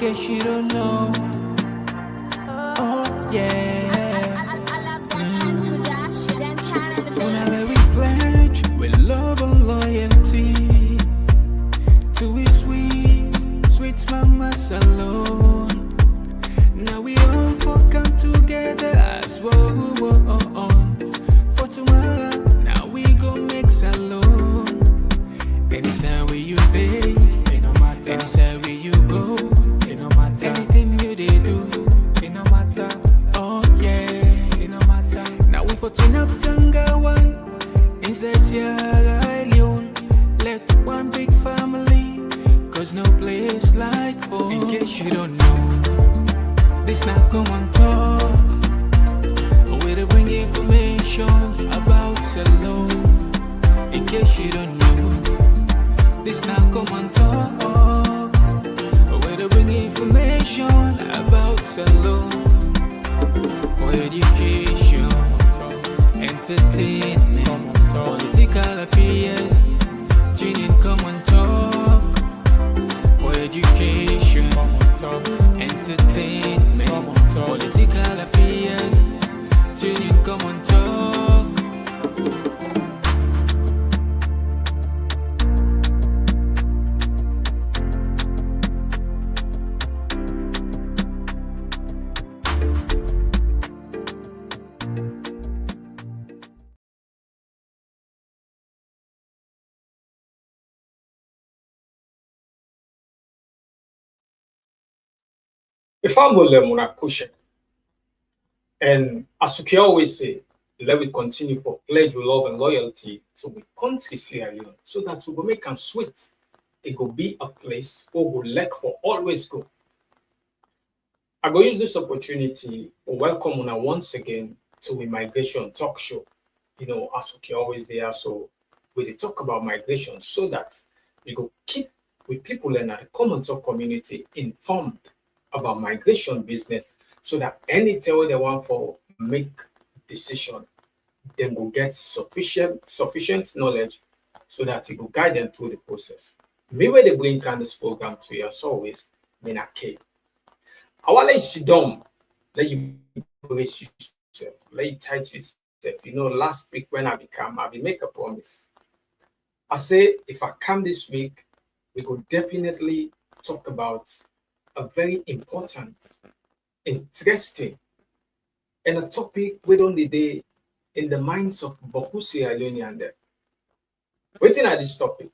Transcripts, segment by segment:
case you don't know. Oh yeah. When we pledge with love and loyalty to his sweet mamas alone. Now we all come together as one. For tomorrow, now we go mix alone. Anytime where you pay, anytime where you go, anything you they do, it no matter. Oh yeah, it no matter. Now we for turn up Tanga one inside Sierra Leone. Let one big family, cause no place like home. In case you don't know, this not Komon-Tok. Where to bring information about Salone. In case you don't know, this now Komon-Tok. Where to bring information about Salone. For education, entertainment, political affairs. Tune in Komon-Tok. For education, entertainment, political affairs. Tune in Komon-Tok. If I'm going to push it, and as we always say, let we continue for pledge with love and loyalty to we country Sierra Leone, so that we go make and sweet. It will be a place where we like for always go. I go use this opportunity to welcome una once again to the migration talk show. You know, as we always there, so we talk about migration so that we go keep with people in the Komon-Tok community informed about migration business, so that anytime they want for make decision, then will get sufficient knowledge so that it will guide them through the process. Me where they bring this program to you as always, Mina K. I want to sit down, let you brace yourself, let you tight yourself. You know, last week when I make a promise. I say if I come this week, we could definitely talk about a very important, interesting, and a topic we don't day in the minds of Boku Sierra Leone there. Waiting at this topic.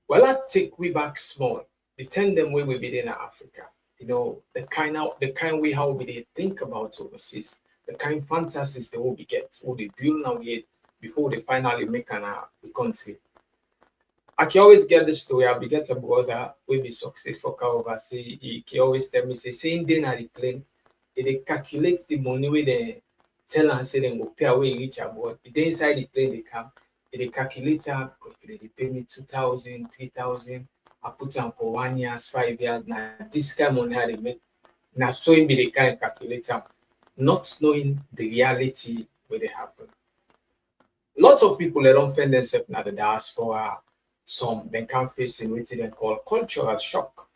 Well, I take we back small, the 10 them way we be in Africa. You know, the kind way how we think about overseas, the kind fantasies they will be get, what they build now yet before they finally make an country. I can always get the story. I'll be get a brother will be successful overseas. He always tell me, say, same day at the plane, they calculate the money where they tell and say they go pay away reach abroad. They inside the plane they come, they calculate if they pay me 2,000, 3,000, I put them for 1 year, 5 years. Now this kind of money they make. Now so in be the kind of calculator, not knowing the reality where they happen. Lots of people they don't find themselves in the diaspora. Some then can face in what they call cultural shock,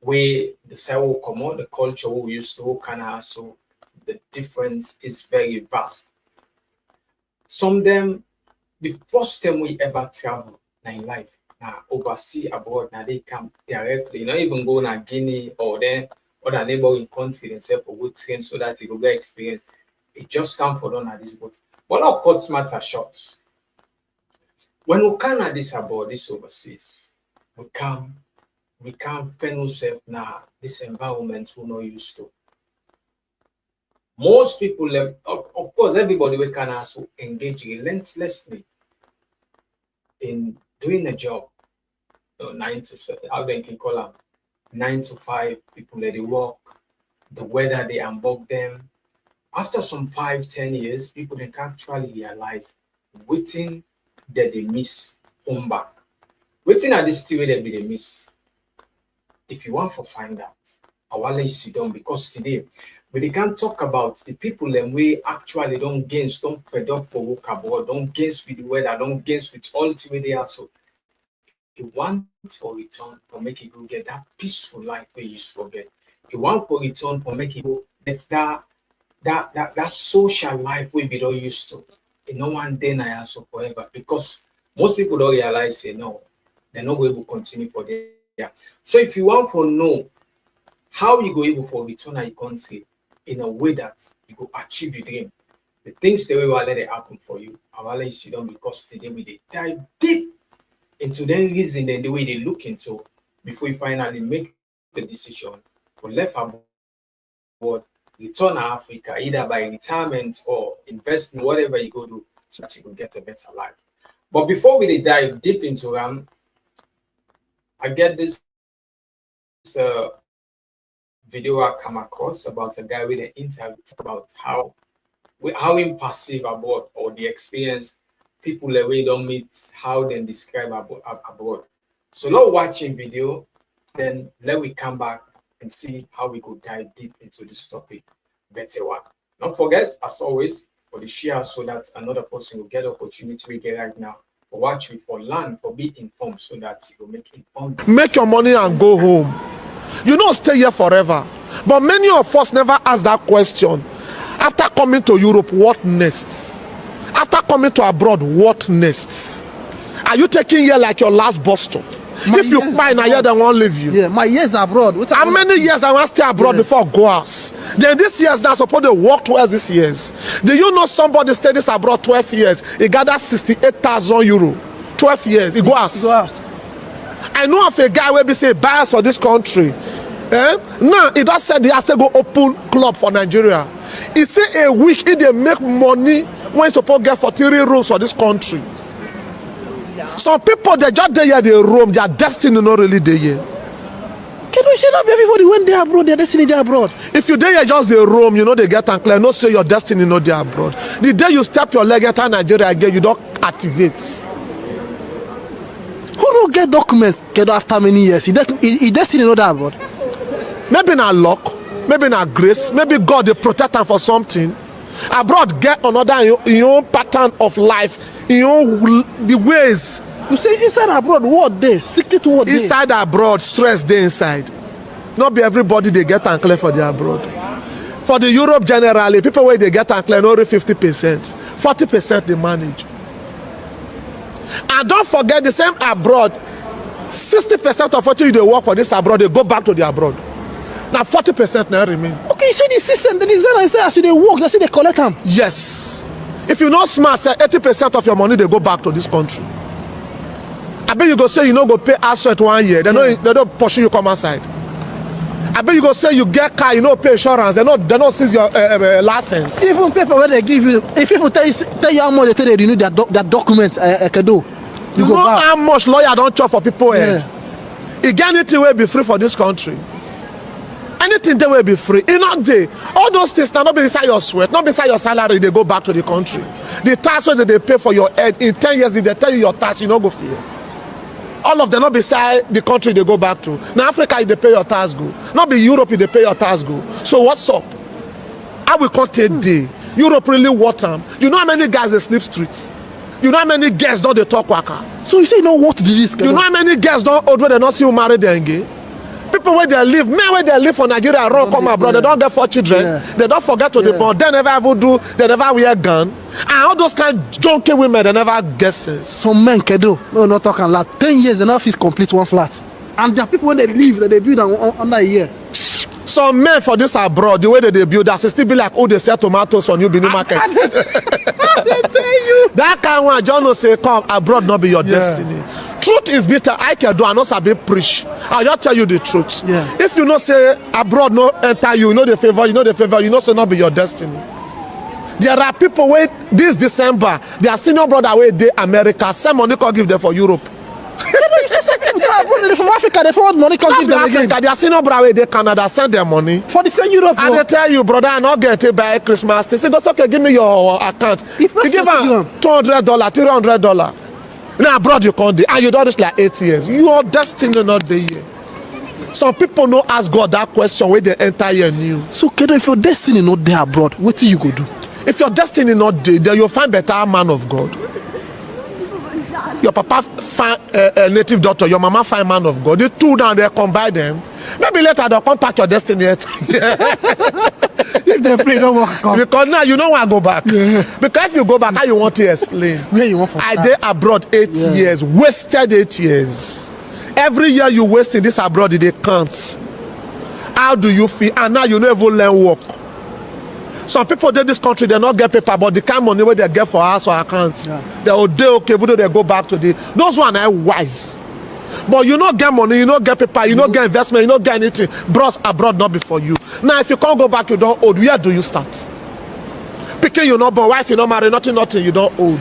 where the side will come out, the culture we used to kind of, so the difference is very vast. Some of them, the first time we ever travel in life, now overseas abroad, now they come directly, not even go to Guinea or then other neighboring country themselves for good train so that they will get experience. It just come for them at this boat. But not cut matter short. When we come at this about this overseas, we can't find ourselves now this environment we're not used to. Most people, of course, everybody we can also engage relentlessly in doing a job. 9 to 7, how they can call them 9 to 5. People let it work. The weather they unbug them. After some 5-10 years, people they can actually realize waiting that they miss home back. Waiting at this theory that they miss. If you want to find out, I will let you sit down because today we can't talk about the people and we actually don't fed up for work abroad, don't gains with the weather, don't gains with all the way they are. So You want for return for make you go get that peaceful life where you used to get. You want for return for make you go get that social life we be don't used to. And no one day I answer forever because most people don't realize say no, they're not going to continue for there. Yeah. So if you want to know how you go able for return and you can't say in a way that you go achieve your dream, the things the way will let it happen for you. I will let you see them because today we dive deep into the reason and the way they look into before you finally make the decision for left abroad, return to Africa, either by retirement or invest in whatever you go do so that you will get a better life. But before we dive deep into them, I get this video I come across about a guy with an interview about how impassive abroad or the experience people that we don't meet, how they describe abroad. So let's watching video, then let we come back and see how we could dive deep into this topic better one. Don't forget, as always, for the share so that another person will get opportunity we get right now. For watch we for learn, for be informed so that you will make informed decisions. Make your money and go home. You don't stay here forever. But many of us never ask that question. After coming to Europe, what next? After coming to abroad, what next? Are you taking here like your last bus stop? If you find a year, they won't leave you. Yeah, my years abroad. How many years I want to stay abroad before I go out? Then this year's now supposed to work towards this year's. Do you know somebody stayed this abroad 12 years? He gathered 68,000 euro. 12 years. He go out. I know of a guy where we say buy for this country. Now he just said he has to go open club for Nigeria. He say a week he they make money when he's supposed to get for 3 rooms for this country. Some people they just there they roam, their destiny not really there here. Can we say that everybody when they abroad, their destiny they abroad? If you there just they roam, you know they get unclear. No say your destiny not there abroad. The day you step your leg enter Nigeria again, you don't activate. Who don't get documents get after many years? He destiny not there abroad. Maybe not luck, maybe not grace, maybe God they protect them for something. Abroad get another your own pattern of life, the ways. You say inside abroad, what day? Secret what day? Inside abroad, stress day inside. Not be everybody they get unclear for the abroad. For the Europe generally, people where they get unclear only 50%, 40% they manage. And don't forget the same abroad, 60% of what you they work for this abroad, they go back to the abroad. Now 40% now remain. Okay, you see the system, the designer say as they work, they say they collect them. Yes. If you're not smart, say 80% of your money they go back to this country. I bet you go say you don't go pay asset 1 year. They don't pursue you come outside. I bet you go say you get car, you don't pay insurance. They don't seize your license. Even paper where they give you, if people tell you how much they renew that document, you go back. How much lawyer don't chop for people head? You get anything will be free for this country. Anything they will be free. In not day, all those things now not be inside your sweat, not beside your salary, they go back to the country. The tax that they pay for your head in 10 years, if they tell you your tax, you don't go fear. All of them not beside the country they go back to. Now Africa, if they pay your tax go. Not be Europe, if they pay your tax go. So what's up? I will contain day. Europe really water. You know how many guys they sleep streets? You know how many girls don't they talk waka? So you say you know what the risk? You know how many girls don't old where they not see you marry them again? People where they live, men where they live for Nigeria, run come abroad, they don't get 4 children, they don't forget to deport, they never ever do, they never wear gun. And all those kind of junky women, they never get sense. Some men can do, no, not talking like 10 years enough is complete one flat. And there are people when they leave, that they build under a year. Some men for this abroad, the way that they build, that's still be like, oh, they sell tomatoes on New Benin market. They tell you. That kind of one, John will say, come, abroad not be your destiny. Truth is bitter. I can do, I know sabi preach. I'll just tell you the truth. Yeah. If you know say abroad no enter you, you know the favor, you know say not be your destiny. There are people wait this December, their senior brother wait they America, same money can give them for Europe. You say people from Africa, they forward money can give them again. Their senior brother wait they Canada send their money. For the same Europe. And they tell you, brother, I'm not getting it by Christmas. They say, okay, give me your account. You give them $200, $300. Now abroad you can't do, and you don't reach like 8 years. Your destiny not there here. Some people don't ask God that question when they enter here new. So Kedo, if your destiny not there abroad, what do you go do? If your destiny not there, then you'll find better man of God. your papa find a native doctor, your mama find man of God. The two now they combine them. Maybe later they'll come pack your destiny. If they pray, don't want to come. Because now you don't want to go back. Yeah. Because if you go back, how you want to explain? Where you want for I start? did abroad 8 years, wasted 8 years. Every year you waste in this abroad, they can't. How do you feel? And now you never learn work. Some people in this country, they not get paper, but the kind of money where they get for house or accounts, they will do okay, even though they go back to the. Those one are wise. But you not get money, you not get paper, you not get investment, you not get anything. Bros abroad not be for you. Now if you can't go back, you don't old. Where do you start? Picking you not born, wife you not marry, nothing, you don't old.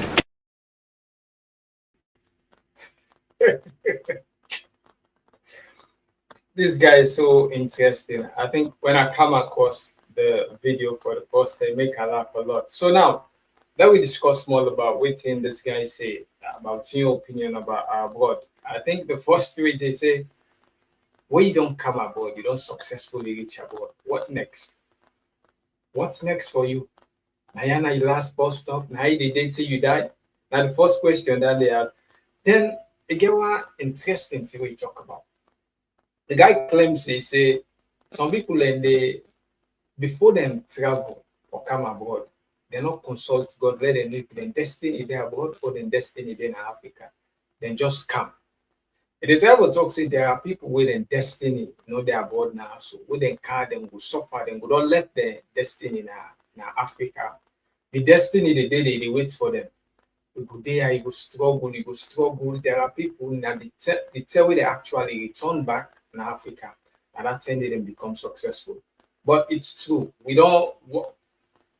This guy is so interesting. I think when I come across the video for the first time, make I laugh a lot. So now let me discuss more about what this guy say about your opinion about abroad. I think the first three they say, when you don't come abroad, you don't successfully reach abroad. What next? What's next for you? Now your last bus stop. Now the day till you die. Now the first question that they ask. Then again, one interesting thing we talk about. The guy claims he say some people and they before them travel or come abroad, they not consult God, let them live their destiny there abroad or their destiny there in Africa. Then just come. And the travel talk say there are people with their destiny, they're abroad now. So with them car, them go suffer, them go don't let their destiny now Africa. The destiny they wait for them. You go there, you go struggle. There are people now they tell where they actually return back in Africa, and that time they then become successful. But it's true. We don't.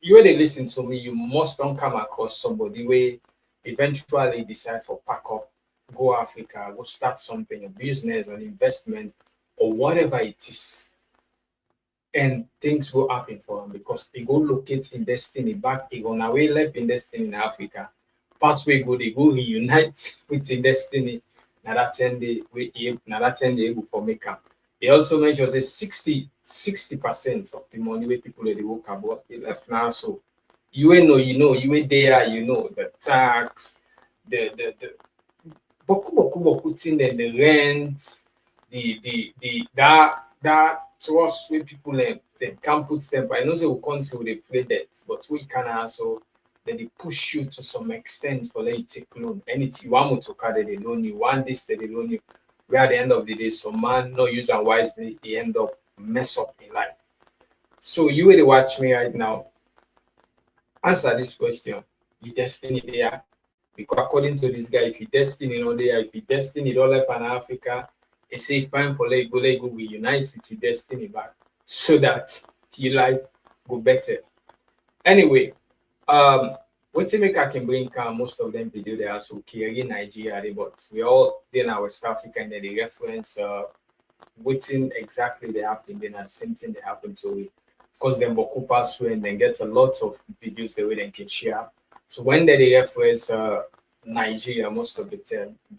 You when they listen to me, you must don't come across somebody where eventually decide for pack up, go Africa, go start something, a business, an investment, or whatever it is, and things go happen for them because they go locate in destiny back. They go now way left in destiny in Africa. Past way go they go reunite with in destiny. Now that 10 day they able for make up. He also mentions 60% of the money where people they work about they left now. So you know, you ain't there, the tax, the boku thing, then the rent, that trust where people they can't put them. I know they will continue they play that, but we can also then they push you to some extent for let you take loan. Anything you want to card they loan you, want this they loan you. Where at the end of the day, some man not use and wisely, they end up mess up in life. So you will watch me right now. Answer this question. Your destiny there. Because according to this guy, if your destiny not there, if your destiny don't left in Africa, they say fine for let go reunite with your destiny back so that your life go better. Anyway, what to make I can bring most of them video they are so in Nigeria, but we all in our West Africa and then they reference waiting exactly they happen, then the same thing they happen to it. Of course, then Boku pass through and then get a lot of videos the way they can share. So when they reference Nigeria most of the time, we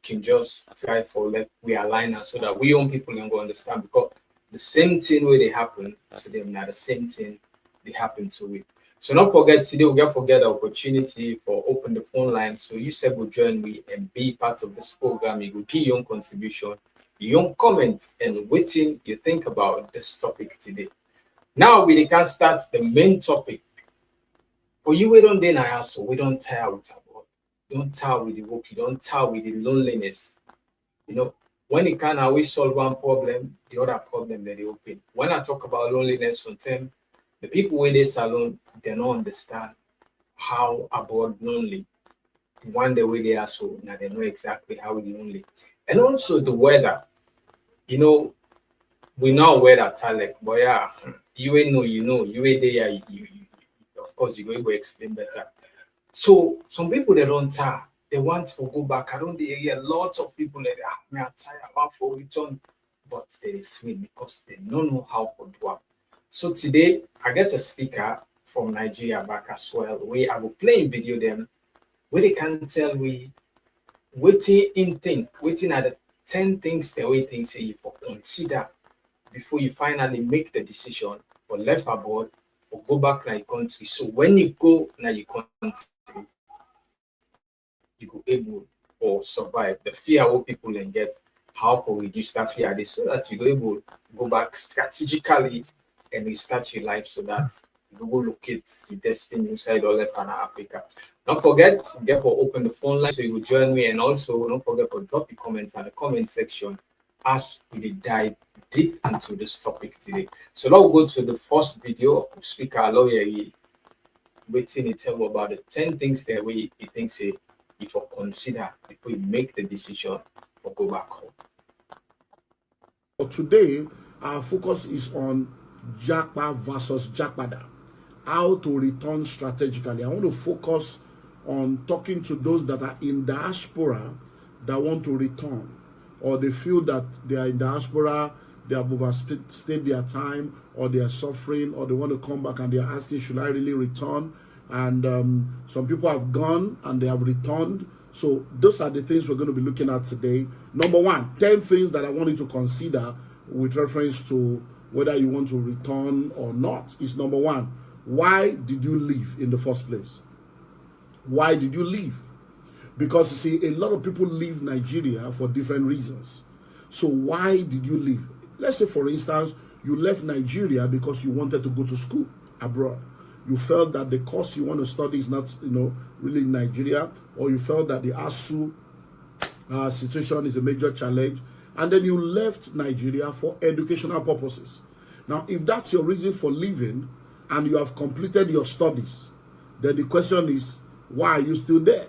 can just try for let we align us so that we own people can go understand because the same thing where they happen to them, now the same thing they happen to it. So don't forget today we don't forget the opportunity for open the phone line. So you said will join me and be part of this program. You will give your own contribution, your own comment, and waiting you think about this topic today. Now we can start the main topic. For you, we don't deny us, so we don't tire with our work. Don't tire with the work, you don't tire with the loneliness. When you can always solve one problem, the other problem that they open. When I talk about loneliness sometimes, the people in this salon, they don't understand how about lonely. One the way they are so now they know exactly how lonely. And also the weather. We know weather talent, but yeah, you ain't know, you ain't there, you of course you're going to explain better. So some people they don't tire, they want to go back. I don't hear lots of people like me are tired, I want for return, but they're free because they don't know how to do it. So today I get a speaker from Nigeria back as well, where I will play in video them, where they can tell we waiting are the 10 things the way things say you for consider before you finally make the decision for left abroad or go back to your country. So when you go to your country, you go able for survive, the fear what people can get, how to reduce that fear, this so that you go able to go back strategically and restart your life so that you go locate the destiny inside all of Africa. Don't forget, therefore, open the phone line so you will join me, and also don't forget to drop your comments in the comment section as we dive deep into this topic today. So now we'll go to the first video of speaker lawyer waiting to tell about the 10 things that we think say if we consider if we make the decision for go back home. Today, our focus is on Japa versus Jakpada, how to return strategically. I want to focus on talking to those that are in diaspora that want to return, or they feel that they are in diaspora, they have overstayed their time, or they are suffering, or they want to come back and they are asking, should I really return? And some people have gone and they have returned. So those are the things we're going to be looking at today. Number one, 10 things that I want you to consider with reference to whether you want to return or not is number one, why did you leave in the first place? Why did you leave? Because you see, a lot of people leave Nigeria for different reasons. So why did you leave? Let's say, for instance, you left Nigeria because you wanted to go to school abroad. You felt that the course you want to study is not, really in Nigeria, or you felt that the ASU situation is a major challenge, and then you left Nigeria for educational purposes. Now, if that's your reason for leaving, and you have completed your studies, then the question is, why are you still there?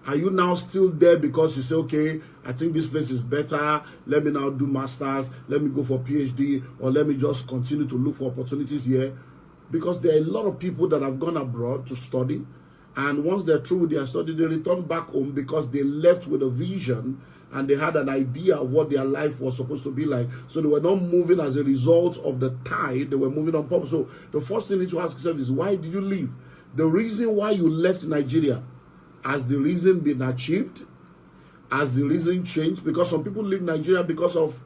Are you now still there because you say, okay, I think this place is better, let me now do masters, let me go for PhD, or let me just continue to look for opportunities here? Because there are a lot of people that have gone abroad to study, and once they're through with their study, they return back home because they left with a vision and they had an idea of what their life was supposed to be like. So they were not moving as a result of the tide, they were moving on purpose. So the first thing you need to ask yourself is, why did you leave? The reason why you left Nigeria, has the reason been achieved? Has the reason changed? Because some people leave Nigeria because of,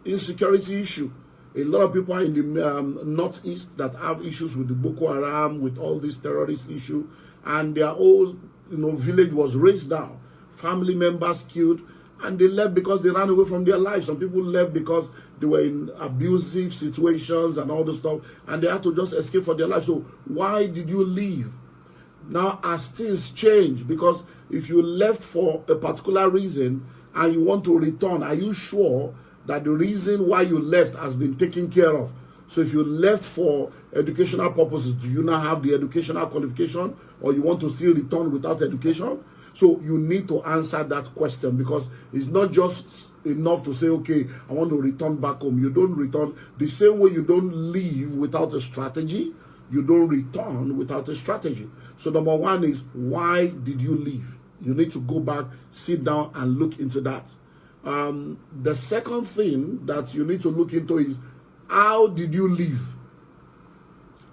insecurity issue. A lot of people are in the northeast that have issues with the Boko Haram, with all these terrorist issues, and their whole village was razed down, family members killed, and they left because they ran away from their lives. Some people left because they were in abusive situations and all this stuff, and they had to just escape for their life. So why did you leave? Now, as things change, because if you left for a particular reason and you want to return, are you sure that the reason why you left has been taken care of? So if you left for educational purposes, do you now have the educational qualification, or you want to still return without education? So you need to answer that question, because it's not just enough to say, okay, I want to return back home. You don't return the same way you don't leave without a strategy. You don't return without a strategy. So number one is, why did you leave? You need to go back, sit down and look into that. The second thing that you need to look into is, how did you leave?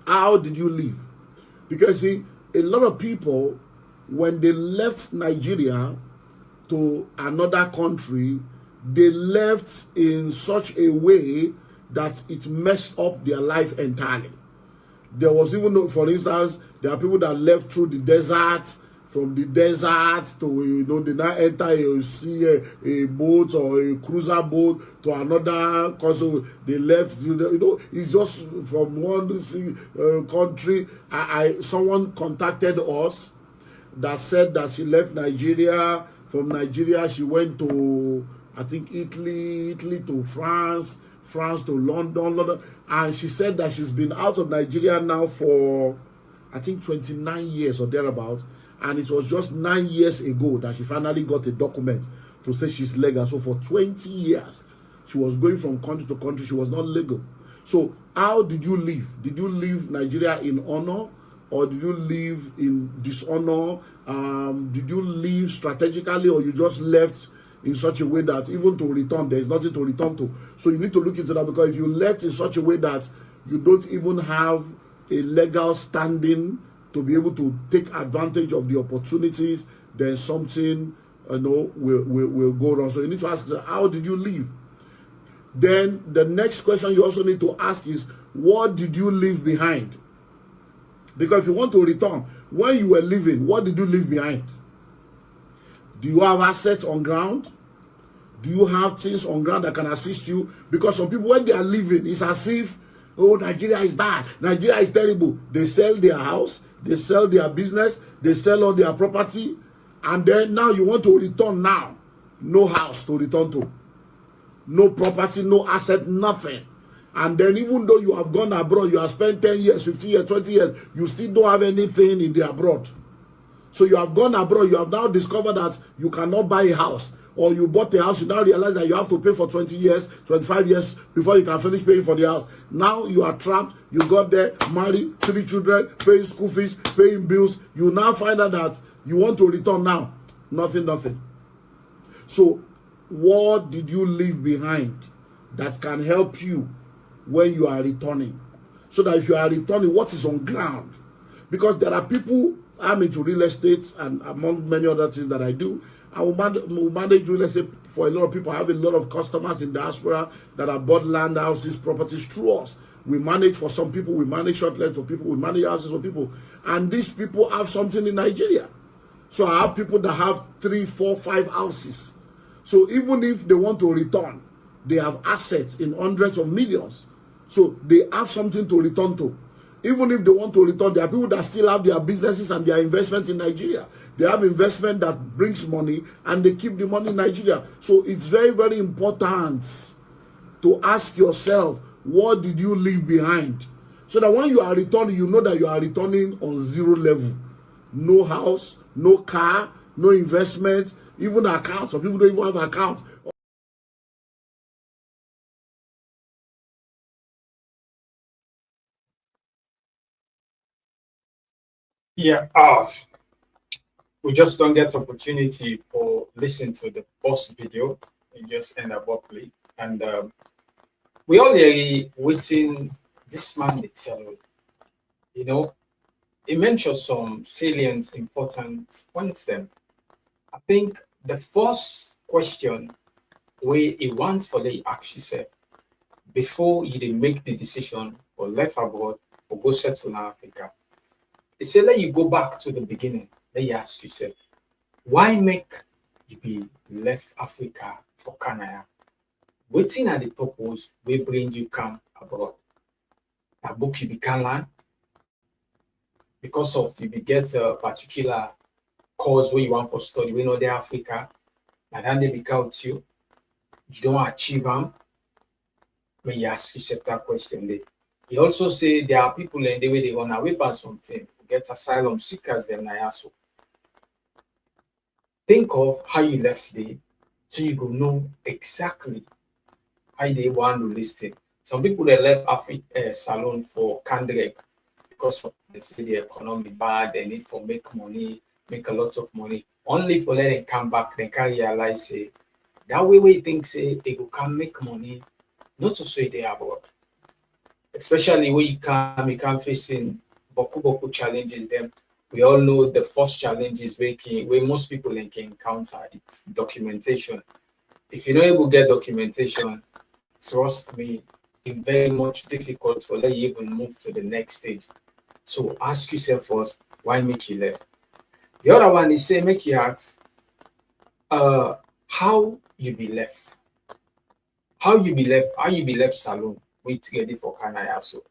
How did you leave? Because see, a lot of people, when they left Nigeria to another country, they left in such a way that it messed up their life entirely. There was even, for instance, there are people that left through the desert. From the desert to, they now enter a boat or a cruiser boat to another country. They left, it's just from one country. Someone contacted us that said that she left Nigeria. From Nigeria, she went to, I think, Italy to France to London. And she said that she's been out of Nigeria now for, I think, 29 years or thereabouts. And it was just 9 years ago that she finally got a document to say she's legal. So for 20 years, she was going from country to country. She was not legal. So how did you leave? Did you leave Nigeria in honor, or did you leave in dishonor? Did you leave strategically, or you just left in such a way that even to return, there is nothing to return to? So you need to look into that, because if you left in such a way that you don't even have a legal standing to be able to take advantage of the opportunities, then something will go wrong. So you need to ask, how did you leave? Then the next question you also need to ask is, what did you leave behind? Because if you want to return, when you were leaving, what did you leave behind? Do you have assets on ground? Do you have things on ground that can assist you? Because some people, when they are leaving, it's as if, oh, Nigeria is bad, Nigeria is terrible. They sell their house, they sell their business, they sell all their property, and then now you want to return now. No house to return to. No property, no asset, nothing. And then even though you have gone abroad, you have spent 10 years, 15 years, 20 years, you still don't have anything in the abroad. So you have gone abroad, you have now discovered that you cannot buy a house. Or you bought the house, you now realize that you have to pay for 20 years, 25 years before you can finish paying for the house. Now you are trapped, you got there, married, 3 children, paying school fees, paying bills. You now find out that you want to return now. Nothing. So what did you leave behind that can help you when you are returning? So that if you are returning, what is on ground? Because there are people, I'm into real estate and among many other things that I do, I will manage real estate for a lot of people. I have a lot of customers in diaspora that have bought land, houses, properties through us. We manage for some people, we manage short length for people, we manage houses for people. And these people have something in Nigeria. So I have people that have 3, 4, 5 houses. So even if they want to return, they have assets in hundreds of millions. So they have something to return to. Even if they want to return, there are people that still have their businesses and their investment in Nigeria. They have investment that brings money and they keep the money in Nigeria. So it's very, very important to ask yourself, what did you leave behind? So that when you are returning, you know that you are returning on 0 level. No house, no car, no investment, even accounts. Some people don't even have accounts. Yeah, we just don't get opportunity for listen to the first video. It just end abruptly, and we already waiting. This man they tell you, you know, he mentioned some salient, important points. Then, I think the first question where he wants for the ask yourself before you make the decision for left abroad or go settle in Africa. He said, let you go back to the beginning. Let you ask yourself, why make you be left Africa for Canada? Waiting at the purpose we bring you come abroad. A book you be can learn because of you be get a particular cause where you want for study. We know the Africa, and then they be out you. You don't achieve them. When you ask yourself that question, there. He also say there are people in the way they run away from something. Get asylum seekers them now. So think of how you left there so you go know exactly how they want to list it. Some people they left Africa salon for Kandrek because of the economy bad, they need for make money, make a lot of money. Only for let them come back, they can realize say that way we think say they go can make money, not to say they abroad. Especially when you can facing boku challenges. Them we all know the first challenge is where most people can encounter it's documentation. If you don't able to get documentation, trust me, it's very much difficult for let you even move to the next stage. So ask yourself first, why make you left? The other one is say make you ask how you be left. How you be left salon wait ready for Canada so.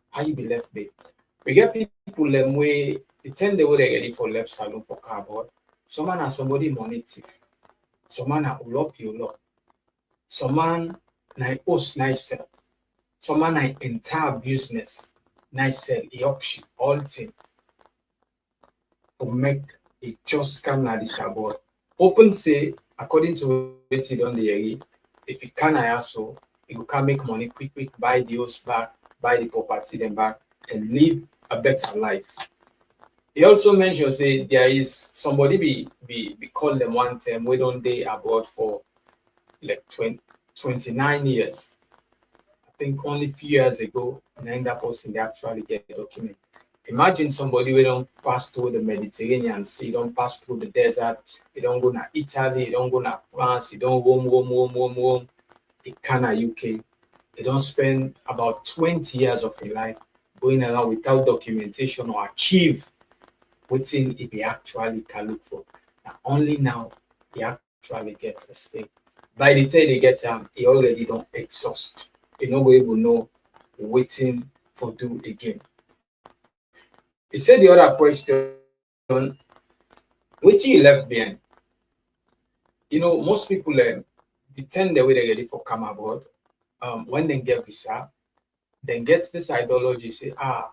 How you be left there? We get people them way they tend they were ready for left salon for cardboard. Some man has somebody money thief. Some man are ulop you lot. Some man na host nice sell. Some man na entire business nice sell auction all thing to make it just come na this about. Open say according to what you done the if you can also you can make money quick buy the house back, buy the property then back and live a better life. He also mentioned say there is somebody be call them one time we don't day abroad for like 29 years. I think only few years ago, and that person they actually get a document. Imagine somebody we don't pass through the Mediterranean Sea, don't pass through the desert, they don't go to Italy, they don't go to France, they don't roam, in Canada, UK. They don't spend about 20 years of their life going around without documentation or achieve waiting if he actually can look for. And only now he actually gets a stay. By the time they get he already don't exhaust. He no way will know waiting for do again. He said the other question, which he left behind. You know, most people pretend the way they're ready for come abroad. When they get visa, then get this ideology, say, my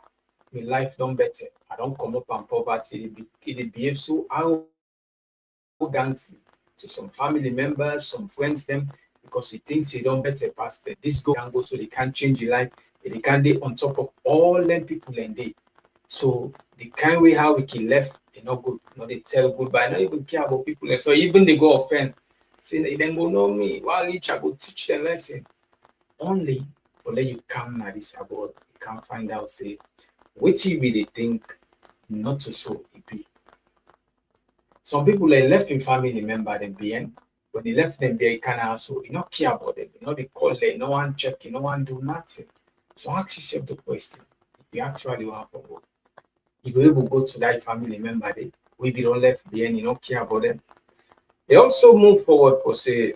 life done better. I don't come up on poverty. It behave so arrogantly to some family members, some friends, them, because he thinks he don't better past them. This go and go so they can't change your life. They can't be on top of all them people and they. So the kind way how we can left, they not good. No, they tell goodbye. Not even care about people. And so even they go offend. Say they then go know me. While each I go teach them lesson. Only for let you come now this abroad. You can't find out say what you really think not to so it be. Some people they left in family member them being when they left them there, you can't also you not care about them. You know they call them, no one check, no one do nothing. So ask yourself the question: if you actually want to go, you go able to go to that family member they we be don't left behind, you don't care about them. They also move forward for say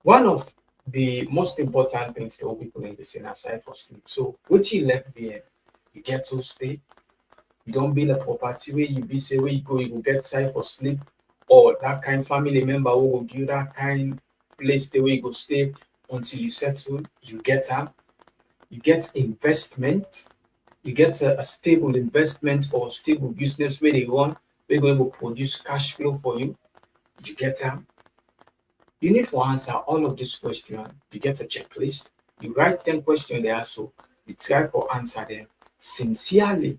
one of the most important things that people in the scene aside for sleep. So what you left behind, you get to stay. You don't build a property where you be say where you go get side for sleep, or that kind family member who will give that kind place the way you go stay until you settle, you get up, you get investment, you get a stable investment or stable business where they run, where they will produce cash flow for you, you get up. You need to answer all of these questions. You get a checklist, you write 10 questions there, so you try to answer them sincerely.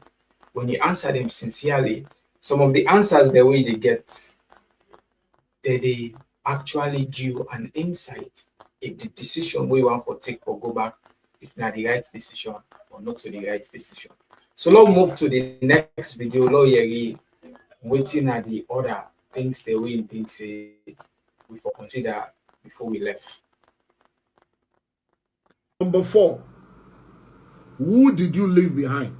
When you answer them sincerely, some of the answers the way they get, they actually give you an insight if the decision we want to take or go back, if not the right decision or not to the right decision. So let's move to the next video. Waiting at the other things the way things we for consider before we left. Number 4, who did you leave behind?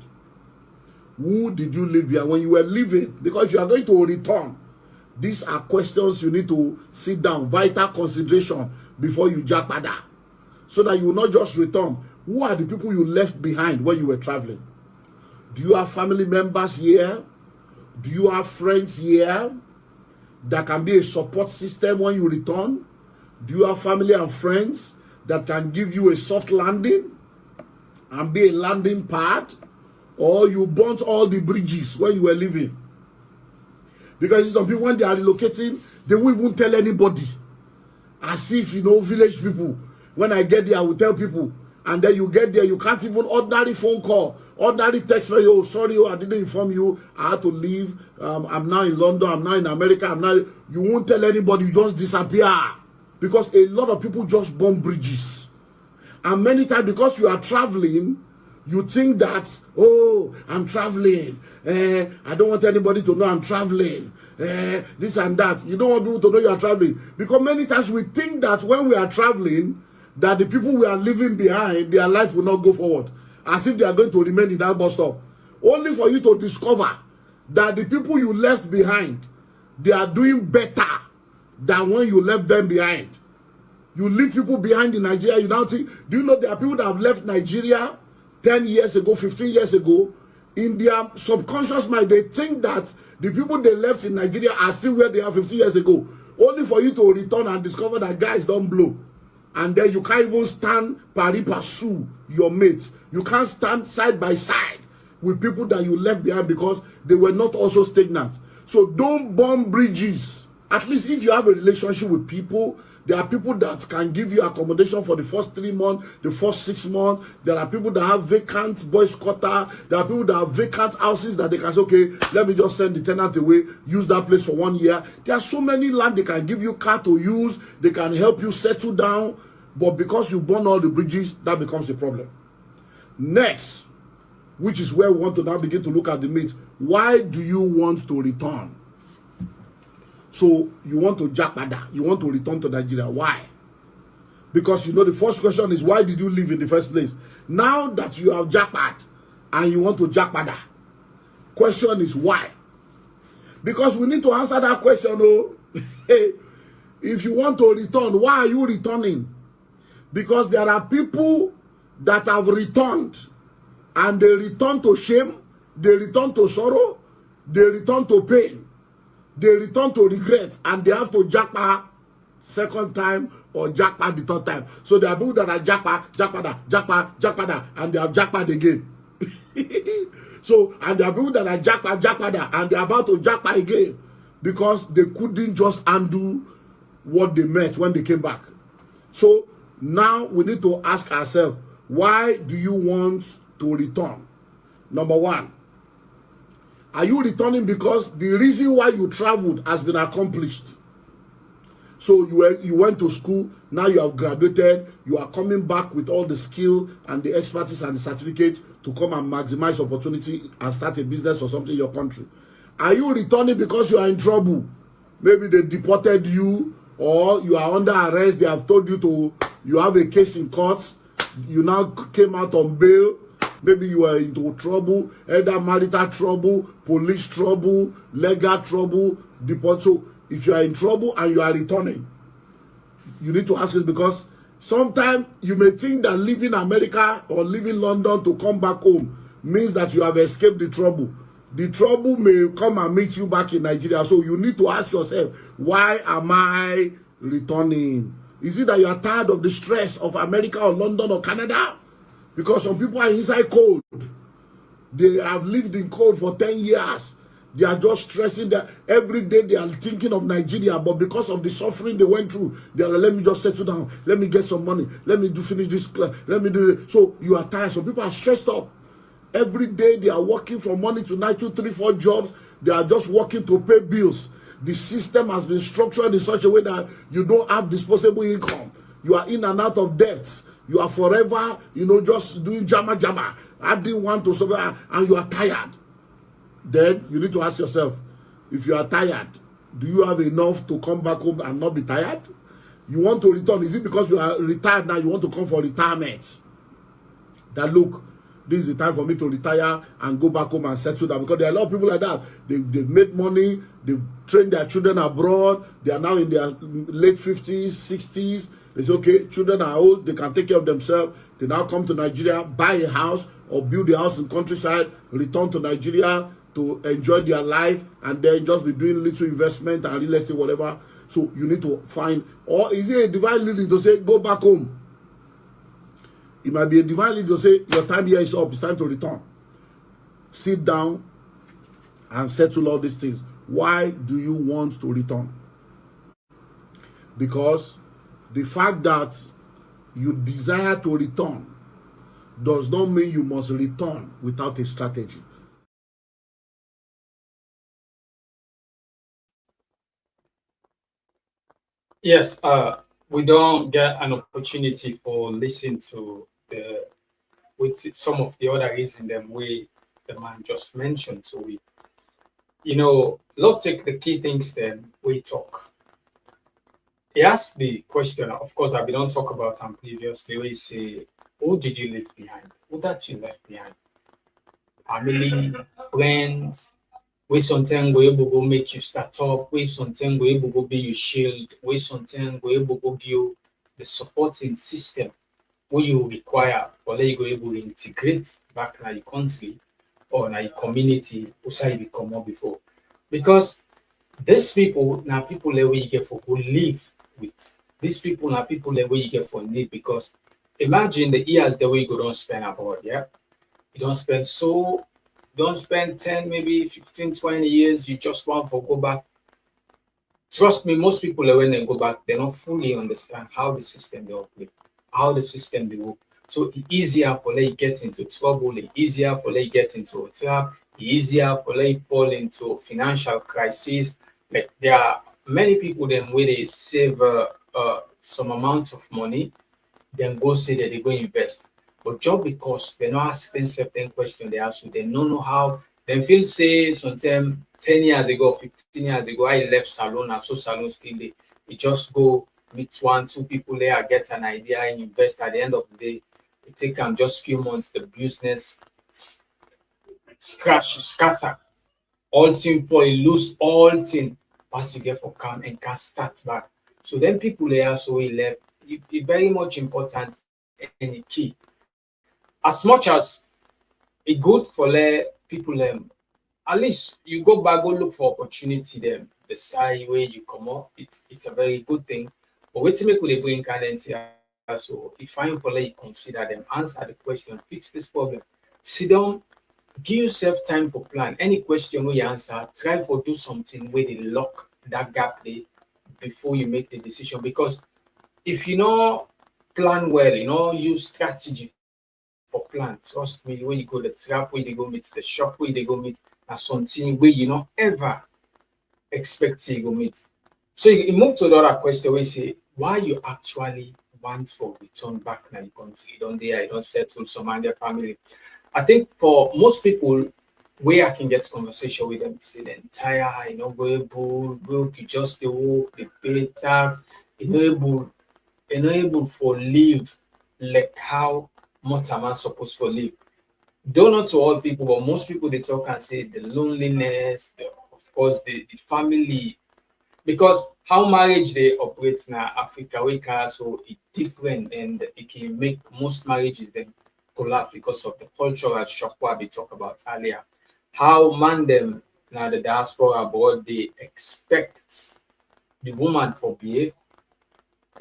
Who did you leave behind when you were leaving? Because you are going to return. These are questions you need to sit down, vital consideration before you jackpada, so that you will not just return. Who are the people you left behind when you were traveling? Do you have family members here? Do you have friends here that can be a support system when you return? Do you have family and friends that can give you a soft landing and be a landing pad? Or you burnt all the bridges when you were leaving? Because some people, when they are relocating, they won't even tell anybody. As if, you know, village people. When I get there, I will tell people. And then you get there, you can't even ordinary phone call, ordinary text message. Oh, sorry, I didn't inform you. I had to leave. I'm now in London. I'm now in America. You won't tell anybody. You just disappear. Because a lot of people just burn bridges. And many times, because you are traveling, you think that, oh, I'm traveling. I don't want anybody to know I'm traveling. This and that. You don't want people to know you are traveling. Because many times we think that when we are traveling, that the people we are leaving behind, their life will not go forward. As if they are going to remain in that bus stop. Only for you to discover that the people you left behind, they are doing better than when you left them behind. You leave people behind in Nigeria, you now think, do you know there are people that have left Nigeria 10 years ago, 15 years ago? In their subconscious mind, they think that the people they left in Nigeria are still where they are 15 years ago. Only for you to return and discover that guys don't blow. And then you can't even stand pari passu your mates. You can't stand side by side with people that you left behind because they were not also stagnant. So don't burn bridges. At least if you have a relationship with people, there are people that can give you accommodation for the first 3 months, the first 6 months. There are people that have vacant boys' quarter. There are people that have vacant houses that they can say, okay, let me just send the tenant away, use that place for 1 year. There are so many land they can give you car to use. They can help you settle down. But because you burn all the bridges, that becomes a problem. Next, which is where we want to now begin to look at the myth. Why do you want to return? So you want to jackpada, you want to return to Nigeria. Why? Because you know the first question is, why did you leave in the first place? Now that you have jackpad and you want to jackpada, question is why? Because we need to answer that question. Oh, if you want to return, why are you returning? Because there are people that have returned, and they return to shame, they return to sorrow, they return to pain, they return to regret, and they have to japa second time or japa the third time. So there are people that are japa, and they have japa again. So, and there are people that are japa, and they are about to japa again because they couldn't just undo what they met when they came back. So now we need to ask ourselves, why do you want to return? Number one, are you returning because the reason why you traveled has been accomplished? So you went to school, now you have graduated, you are coming back with all the skill and the expertise and the certificate to come and maximize opportunity and start a business or something in your country. Are you returning because you are in trouble? Maybe they deported you, or you are under arrest, they have told you to, you have a case in court, you now came out on bail, maybe you are into trouble, either marital trouble, police trouble, legal trouble, deport. So if you are in trouble and you are returning, you need to ask it, because sometimes you may think that leaving America or leaving London to come back home means that you have escaped the trouble. The trouble may come and meet you back in Nigeria. So you need to ask yourself, why am I returning? Is it that you are tired of the stress of America or London or Canada? Because some people are inside cold. They have lived in cold for 10 years. They are just stressing that every day they are thinking of Nigeria, but because of the suffering they went through, they are like, let me just settle down, let me get some money, let me finish this class, let me do it. So you are tired. Some people are stressed up. Every day they are working from morning to night, 2, 3, 4 jobs. They are just working to pay bills. The system has been structured in such a way that you don't have disposable income. You are in and out of debt. You are forever, just doing jama, adding one to something, and you are tired. Then you need to ask yourself, if you are tired, do you have enough to come back home and not be tired? You want to return. Is it because you are retired now, you want to come for retirement? That look, this is the time for me to retire and go back home and settle down. Because there are a lot of people like that. They've made money, they've trained their children abroad, they are now in their late 50s, 60s. They say, okay, children are old, they can take care of themselves. They now come to Nigeria, buy a house or build a house in countryside, return to Nigeria to enjoy their life, and then just be doing little investment and real estate, whatever. So you need to find, or is it a divine leading to say, go back home? It might be a divine leading to say, your time here is up, it's time to return. Sit down and settle all these things. Why do you want to return? Because the fact that you desire to return does not mean you must return without a strategy. Yes, we don't get an opportunity for listening to with some of the other reasons the way the man just mentioned. So let's take the key things then we talk. He asked the question, of course, we don't talk about him previously, we say, who did you leave behind? Who that you left behind? Family, friends, we sometimes go able to make you start up, we sometimes go able to be your shield, we sometimes go able to give you the supporting system what you require for let you go able to integrate back in your country or in your community, who you become more before. Because these people now people that you get for who live with. These people now people that you get for need, because imagine the years the way you go don't spend abroad, yeah? You don't spend 10, maybe 15, 20 years, you just want to go back. Trust me, most people when they go back, they don't fully understand how the system they operate, how the system they work. So it's easier for they get into trouble, it's easier for they get into a trap, it's easier for they fall into financial crisis. Like there are many people then where they save some amount of money, then go say that they go invest. But just because they not asking certain questions, they ask you, they don't know how. They feel say sometimes 10 years ago, 15 years ago, I left salon and so salon still there. You just go meet 1, 2 people there, get an idea, and invest. At the end of the day, it take them just few months, the business scatter. all thing for you lose all thing, pass you get for come and can start back. So then people there so we left. It very much important and a key. As much as it good for people at least you go back, go look for opportunity them. The side where you come up, it's a very good thing. But wait till make they bring current here. So if fine for you consider them, answer the question, fix this problem. Sit down, give yourself time for plan. Any question where you answer, try for do something where they lock that gap there before you make the decision. Because if you know plan well, you know use strategy for plan. Trust me, when you go the trap, where they go meet the shop, where they go meet, na something where you not ever expect you go meet. So you move to the other question where you say why you actually want for return back now you country. You don't there, you don't settle some other family. I think for most people, where I can get conversation with them, say the entire, go able, work, you just the work, they pay tax, able for live like how much am I supposed for live. Though not to all people, but most people they talk and say the loneliness, of course the family, because how marriage they operate now Africa we can so it different and it can make most marriages then collapse because of the cultural shock what we talked about earlier. How man them now the diaspora abroad they expect the woman for behave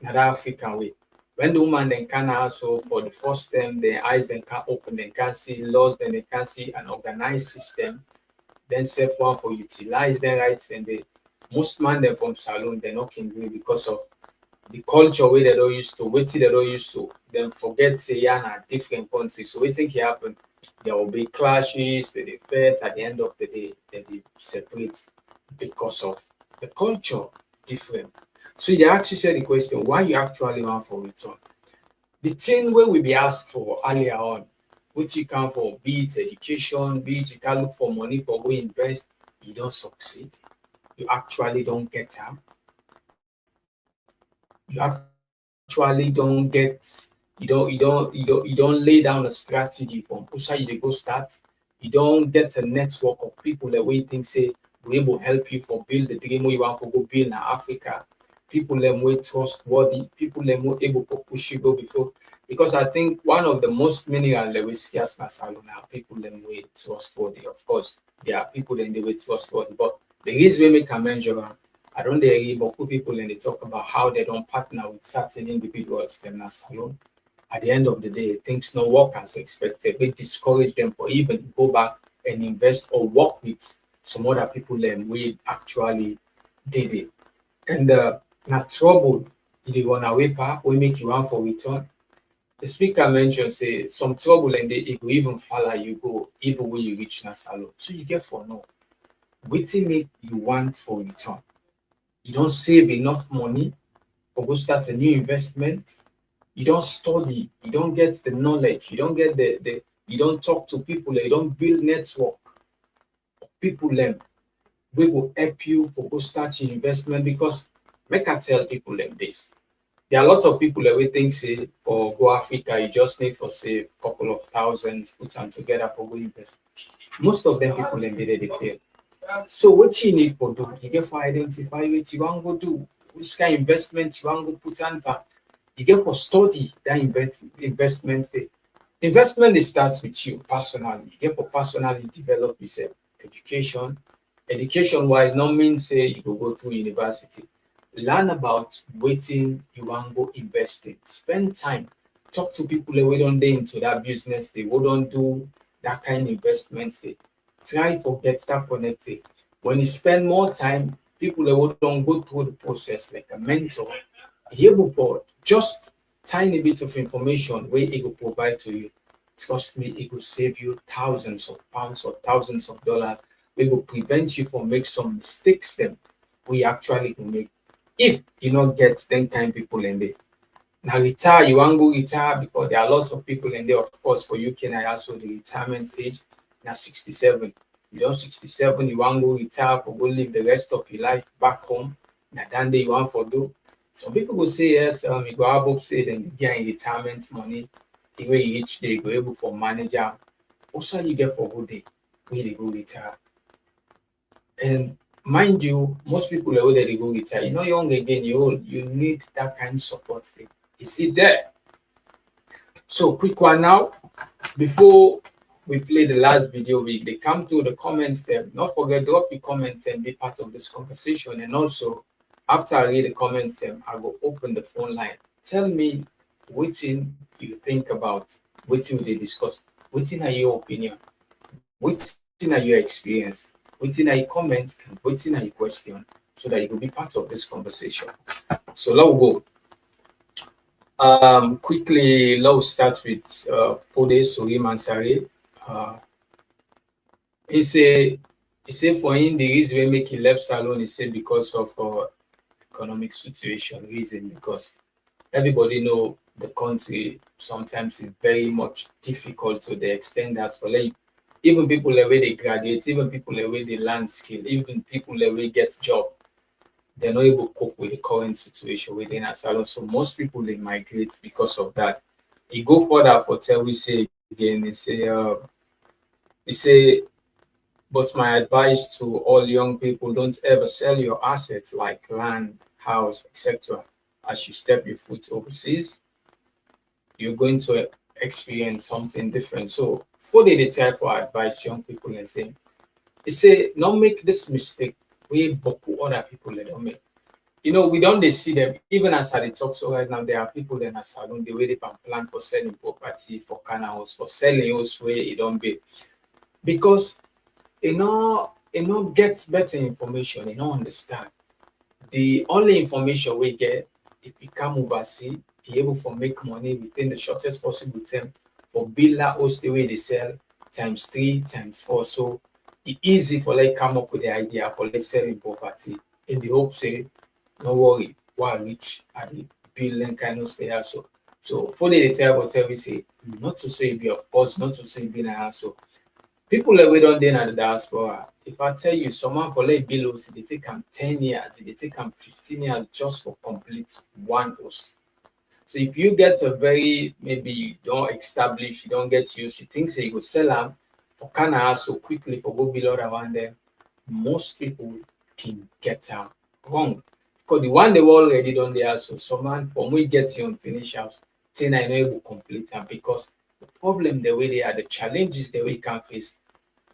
in the African way. When the woman then can also for the first time their eyes then can open, they can see laws, then they can see an organized system, then self one for utilize their rights and they most man them from salon they're not can do because of the culture way they don't used to, waiting they don't used to, then forget say yeah na different countries. So waiting can happen. There will be clashes, they fight at the end of the day, then they separate because of the culture different. So they actually said the question, why you actually want for return? The thing where we be asked for earlier on, which you can for, be it education, be it you can look for money for go invest, you don't succeed. You actually don't get them. You actually don't get you don't lay down a strategy for push you they go start. You don't get a network of people that we think say we will help you for build the dream where you want to go build in Africa. People them way trustworthy, people them more able to push you go before. Because I think one of the most mineral that we see as Salon are people them way trustworthy. Of course, there are people in the way trustworthy, but the reason we make a mention I don't dare but people and they talk about how they don't partner with certain individuals them as alone. At the end of the day, things don't work as expected. We discourage them for even go back and invest or work with some other people them we actually did it. And not trouble if they run away path, we make you run for return. The speaker mentioned say some trouble and they it will even follow you go even when you reach Nasalo. So you get for no. Waiting make you want for return. You don't save enough money for go start a new investment. You don't study, you don't get the knowledge, you don't get the you don't talk to people, you don't build network of people them we will help you for go start your investment because make I tell people like this. There are lots of people that we think say for go Africa, you just need for say a couple of thousands, put them together for go invest. Most of them people in there they fail. So what you need for do, you get for identify what you want to do, which kind of investment you want to put on back. You get for study that investment day. Investment it starts with you personally. You get for personally develop yourself. Education. Education wise, not mean say you go through university. Learn about waiting you want to go invest in. Spend time. Talk to people that we don't do into that business. They wouldn't do that kind of investments. They try to get that connected. When you spend more time, people that don't go through the process like a mentor, here before just tiny bit of information where it will provide to you. Trust me, it will save you thousands of pounds or thousands of dollars. It will prevent you from make some mistakes them we actually can make if you not get 10 kind people in there. Now retire, you want to go retire because there are lots of people in there, of course, for you can I also the retirement age now 67. You don't 67, you want to go retire for go live the rest of your life back home. Now then day you want for do. Some people will say yes, you go above say then you get retirement money, the way you reach day, you go able for manager. Also you get for good day when they go retire. And mind you, most people are already go retire. You're not young again, you old. You need that kind of support thing. You see there. So quick one now. Before we play the last video, they come to the comments there. Not forget, drop your comments and be part of this conversation. And also, after I read the comments, I will open the phone line. Tell me what you think about what they discuss. What are your opinion? What are your experience? What are your comments? And what are your question? So that you will be part of this conversation. So let's go. Quickly, let's start with Fode Sori Mansare. He say for him the reason we make he left salon, he said because of economic situation reason, because everybody know the country sometimes is very much difficult to the extent that for like even people the way they graduate, even people the way they learn skill, even people the way get job, they're not able to cope with the current situation within a salon. So most people they migrate because of that. He go further for tell we say again, he say, but my advice to all young people, don't ever sell your assets like land, house, etc. As you step your foot overseas, you're going to experience something different. So for the type for advice young people and say, he say, not make this mistake we boku other people they don't make. You know, we don't they see them even as I talk so right now. There are people in a salon the way they can plan for selling property, for canals, for selling house where it don't be because you know get better information, you know understand. The only information we get if you come overseas, be able to make money within the shortest possible time for build that house the way they sell times 3, times 4. So it's easy for like come up with the idea for like selling property in the hope say no worry, what rich at the building kind of stay also. So for the tell we say not to say be of course, not to say be an also. People that we don't in the diaspora, if I tell you someone for like below, they take them 10 years, they take them 15 years just for complete one house. So if you get a very maybe you don't establish, you don't get used, you think say you go sell them for Canada so quickly for go below that one there, most people can get them wrong. Because the one they were already done there, so someone from we get you on finish house, then I know you will complete them because the problem the way they are, the challenges the way you can face,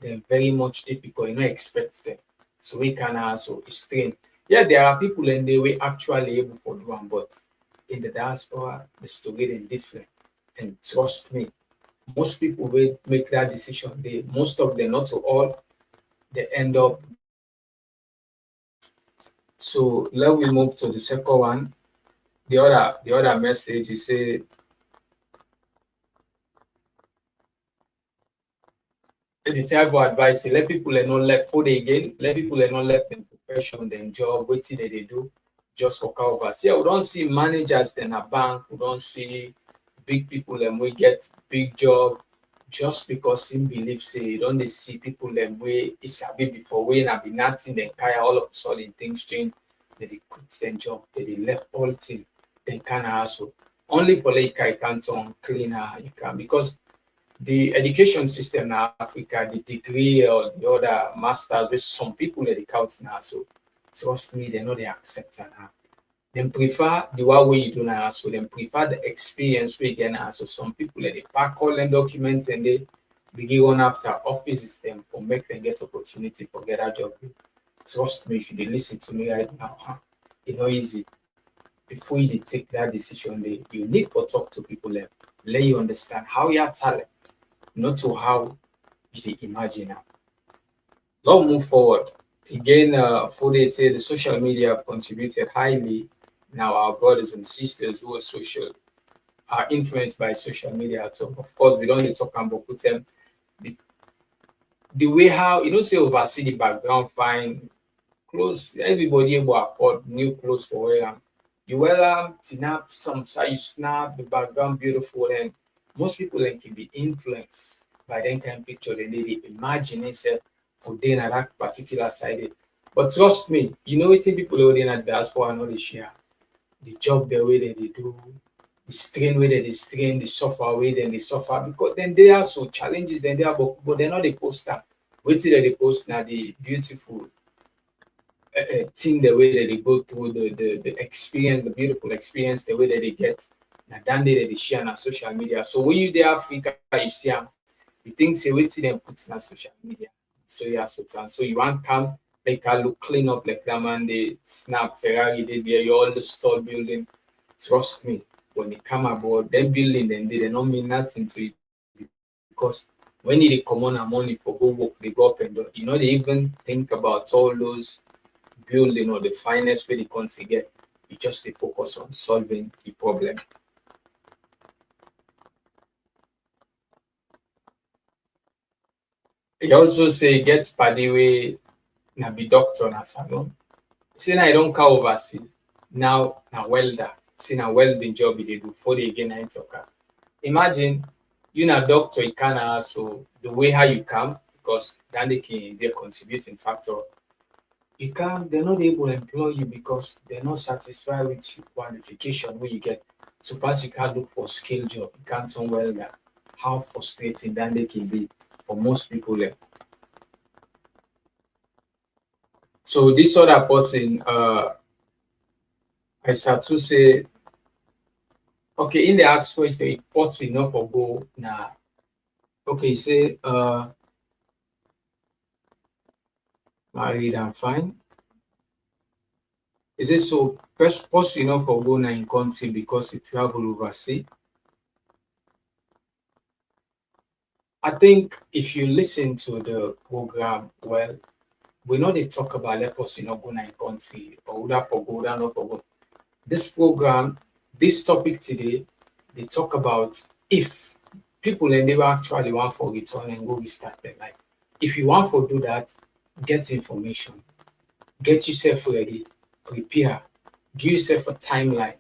they're very much difficult. You know, expect them. So we can also strain. Yeah, there are people in the way actually able for do one, but in the diaspora, the story is different. And trust me, most people will make that decision. Most of them, not to all, they end up. So let me move to the second one. The other message you say the type of advice let people not left for the again, let people not left in profession, then job, what they do, just for covers. Yeah, we don't see managers in a bank, we don't see big people and we get big job just because in believe say you don't see people them way it's a bit before when I be nothing then kind all of a sudden things change, they quit their job, they left all thing, then kind of also only for like I can't turn cleaner you can because the education system in Africa, the degree or the other masters, which some people they count now. So trust me, they know they accept it now. They prefer the one way you do now. So they prefer the experience we get now. So some people they pack all them documents and they begin on after office system for make them get opportunity for get a job. Trust me, if you listen to me right now, it's not easy. Before you take that decision, you need to talk to people let you understand how your talent not to how you imagine now. Let's move forward. Again, Fode say the social media have contributed highly. Now our brothers and sisters who are influenced by social media. So of course we don't need to talk about put them the way how you don't say oversee the background fine clothes, everybody able to afford new clothes for wear. You wear snap some side you snap the background beautiful and most people like can be influenced by that kind of picture they imagine itself for them at that particular side. But trust me, you know what people are in at diaspora know they share the job the way that they do, the strain way that they strain, the suffer way then they suffer because then they are so challenges then they are but they're not the poster. Wait till they post now the beautiful think the way that they go through the experience, the beautiful experience, the way that they get. Now, then they share on social media. So when you there Africa, you see them, you think say wait till them put on social media. So yeah, so you want come like I look clean up like that man, they snap Ferrari, they there, you all the store building. Trust me, when they come aboard, them building then they don't mean nothing to it because when they come on a money for go work, they go up and down. You know, they even think about all those building or the finest way the country get. You just they focus on solving the problem. He also say get paddy way na be doctor na salon. Say na I don't come overseas. Now na welder. See na welding job they do for the again 9 o'clock. Imagine you na doctor you can also the way how you come because then they can be a contributing factor. You can't, they're not able to employ you because they're not satisfied with your qualification where you get. So perhaps you can't look for a skill job, you can't turn welder. How frustrating that they can be for most people there. So this other person, I start to say, okay, in the ask question, if person enough for go now. Okay, say married and fine. Is it so person enough for go now in country because it travel overseas? I think if you listen to the program, well, we know they talk about let person not go now in country or would have for go down or for go. This program, this topic today, they talk about if people and they actually want for return and go restart their life. If you want to do that, get information, get yourself ready, prepare, give yourself a timeline.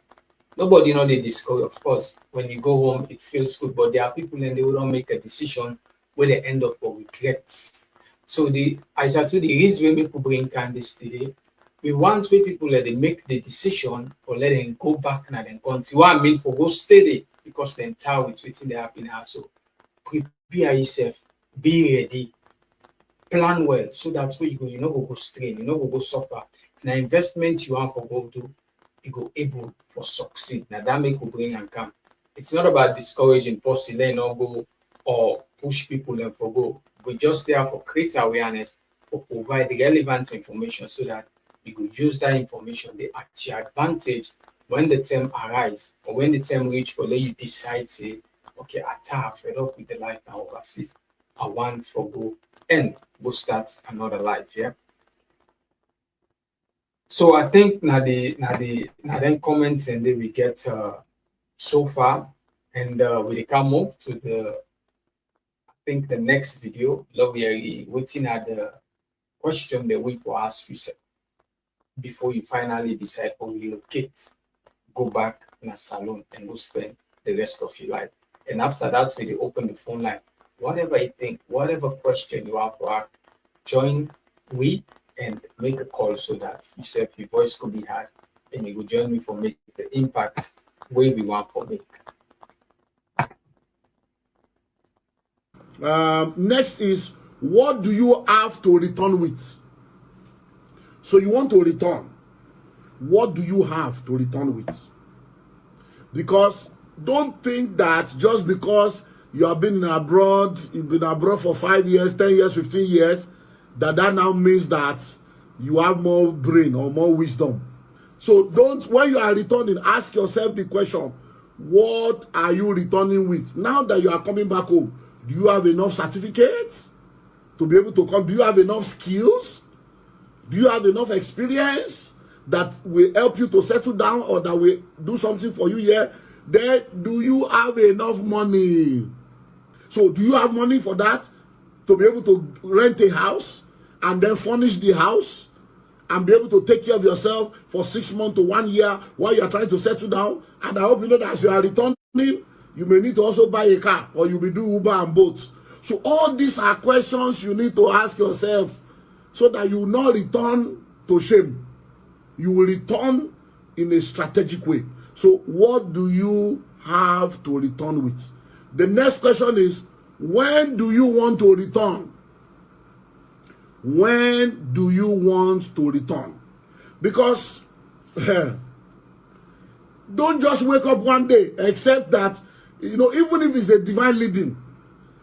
Nobody know they discover, of course. When you go home, it feels good, but there are people and they will not make a decision where they end up for regrets. So I said to the reason people bring this today, we want where people let them make the decision for letting go back now and country. What I mean for go steady because the entire with waiting they happen also. Prepare yourself, be ready, plan well so that's where you know go strain, you know go suffer. Now investment you want for go do, you go able for succeed. Now that make you bring and come. It's not about discouraging person, let not go or push people and for go. We're just there for create awareness, for provide the relevant information so that you could use that information, the actual advantage when the term arise or when the term reach for let you decide say, okay, I fed up with the life now overseas. I want to go and go start another life, yeah. So I think now then comments and then we get so far, and we can move to the I think the next video. Love you waiting at the question that we will ask you before you finally decide to relocate, go back in a salon and go spend the rest of your life. And after that, we open the phone line. Whatever you think, whatever question you have to ask, join we and make a call so that your voice could be heard and you will join me for make the impact way we want for make. Next is, what do you have to return with? So you want to return. What do you have to return with? Because don't think that just because you have been abroad, you've been abroad for 5 years, 10 years, 15 years, that now means that you have more brain or more wisdom. So when you are returning, ask yourself the question, what are you returning with? Now that you are coming back home, do you have enough certificates to be able to come? Do you have enough skills? Do you have enough experience that will help you to settle down or that will do something for you here? Then do you have enough money? So do you have money for that? To be able to rent a house and then furnish the house and be able to take care of yourself for 6 months to 1 year while you are trying to settle down? And I hope you know that as you are returning, you may need to also buy a car or you will do Uber and boats. So all these are questions you need to ask yourself so that you will not return to shame. You will return in a strategic way. So what do you have to return with? The next question is, when do you want to return? When do you want to return? Because don't just wake up one day, except that, you know, even if it's a divine leading,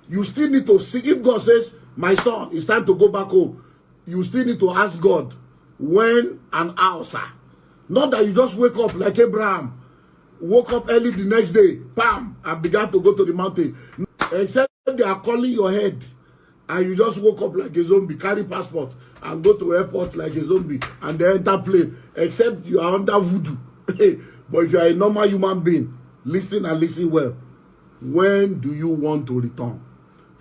you still need to see. If God says, my son, it's time to go back home, you still need to ask God when and how, sir. Not that you just wake up like Abraham, woke up early the next day, bam, and began to go to the mountain. Except they are calling your head, and you just woke up like a zombie, carry passport, and go to airport like a zombie, and then enter plane. Except you are under voodoo. But if you are a normal human being, listen and listen well. When do you want to return?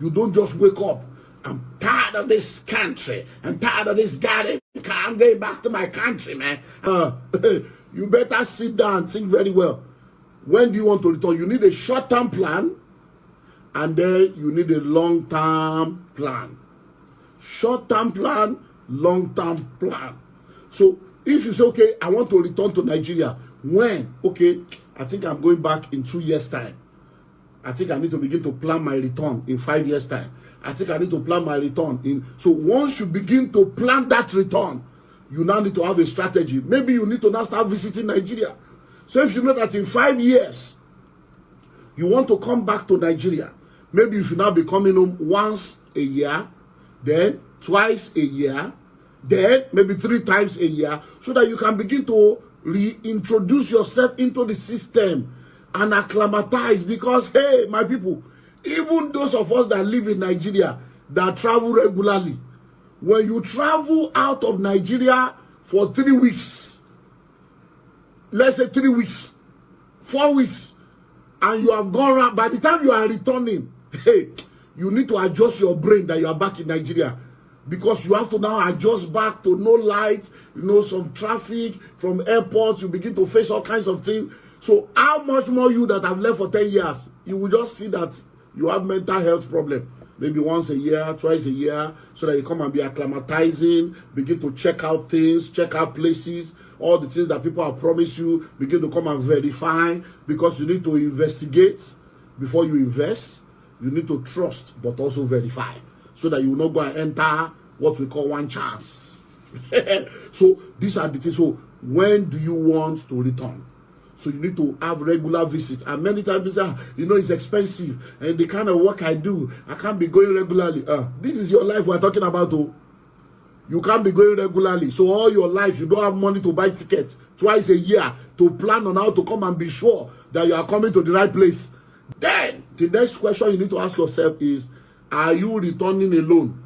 You don't just wake up. I'm tired of this country. I'm tired of this guy. I'm going back to my country, man. You better sit down and think very well. When do you want to return? You need a short-term plan, and then you need a long-term plan. Short-term plan, long-term plan. So if you say, okay, I want to return to Nigeria, when? Okay, I think I'm going back in 2 years' time. I think I need to begin to plan my return in 5 years' time. I think I need to plan my return in. So once you begin to plan that return, you now need to have a strategy. Maybe you need to now start visiting Nigeria. So if you know that in 5 years, you want to come back to Nigeria, maybe you should now be coming home once a year, then twice a year, then maybe 3 times a year, so that you can begin to reintroduce yourself into the system and acclimatize. Because, hey, my people, even those of us that live in Nigeria, that travel regularly, when you travel out of Nigeria for 3 weeks, let's say 3 weeks, 4 weeks, and you have gone around, by the time you are returning, hey, you need to adjust your brain that you are back in Nigeria. Because you have to now adjust back to no lights, you know, some traffic, from airports, you begin to face all kinds of things. So how much more you that have left for 10 years, you will just see that you have mental health problem. Maybe once a year, twice a year, so that you come and be acclimatizing, begin to check out things, check out places, all the things that people have promised you, begin to come and verify, because you need to investigate before you invest. You need to trust, but also verify, so that you will not go and enter what we call one chance. So these are the things. So when do you want to return? So you need to have regular visits. And many times you say, you know, it's expensive. And the kind of work I do, I can't be going regularly. This is your life we're talking about, though. You can't be going regularly. So all your life, you don't have money to buy tickets twice a year to plan on how to come and be sure that you are coming to the right place. Then the next question you need to ask yourself is, are you returning alone?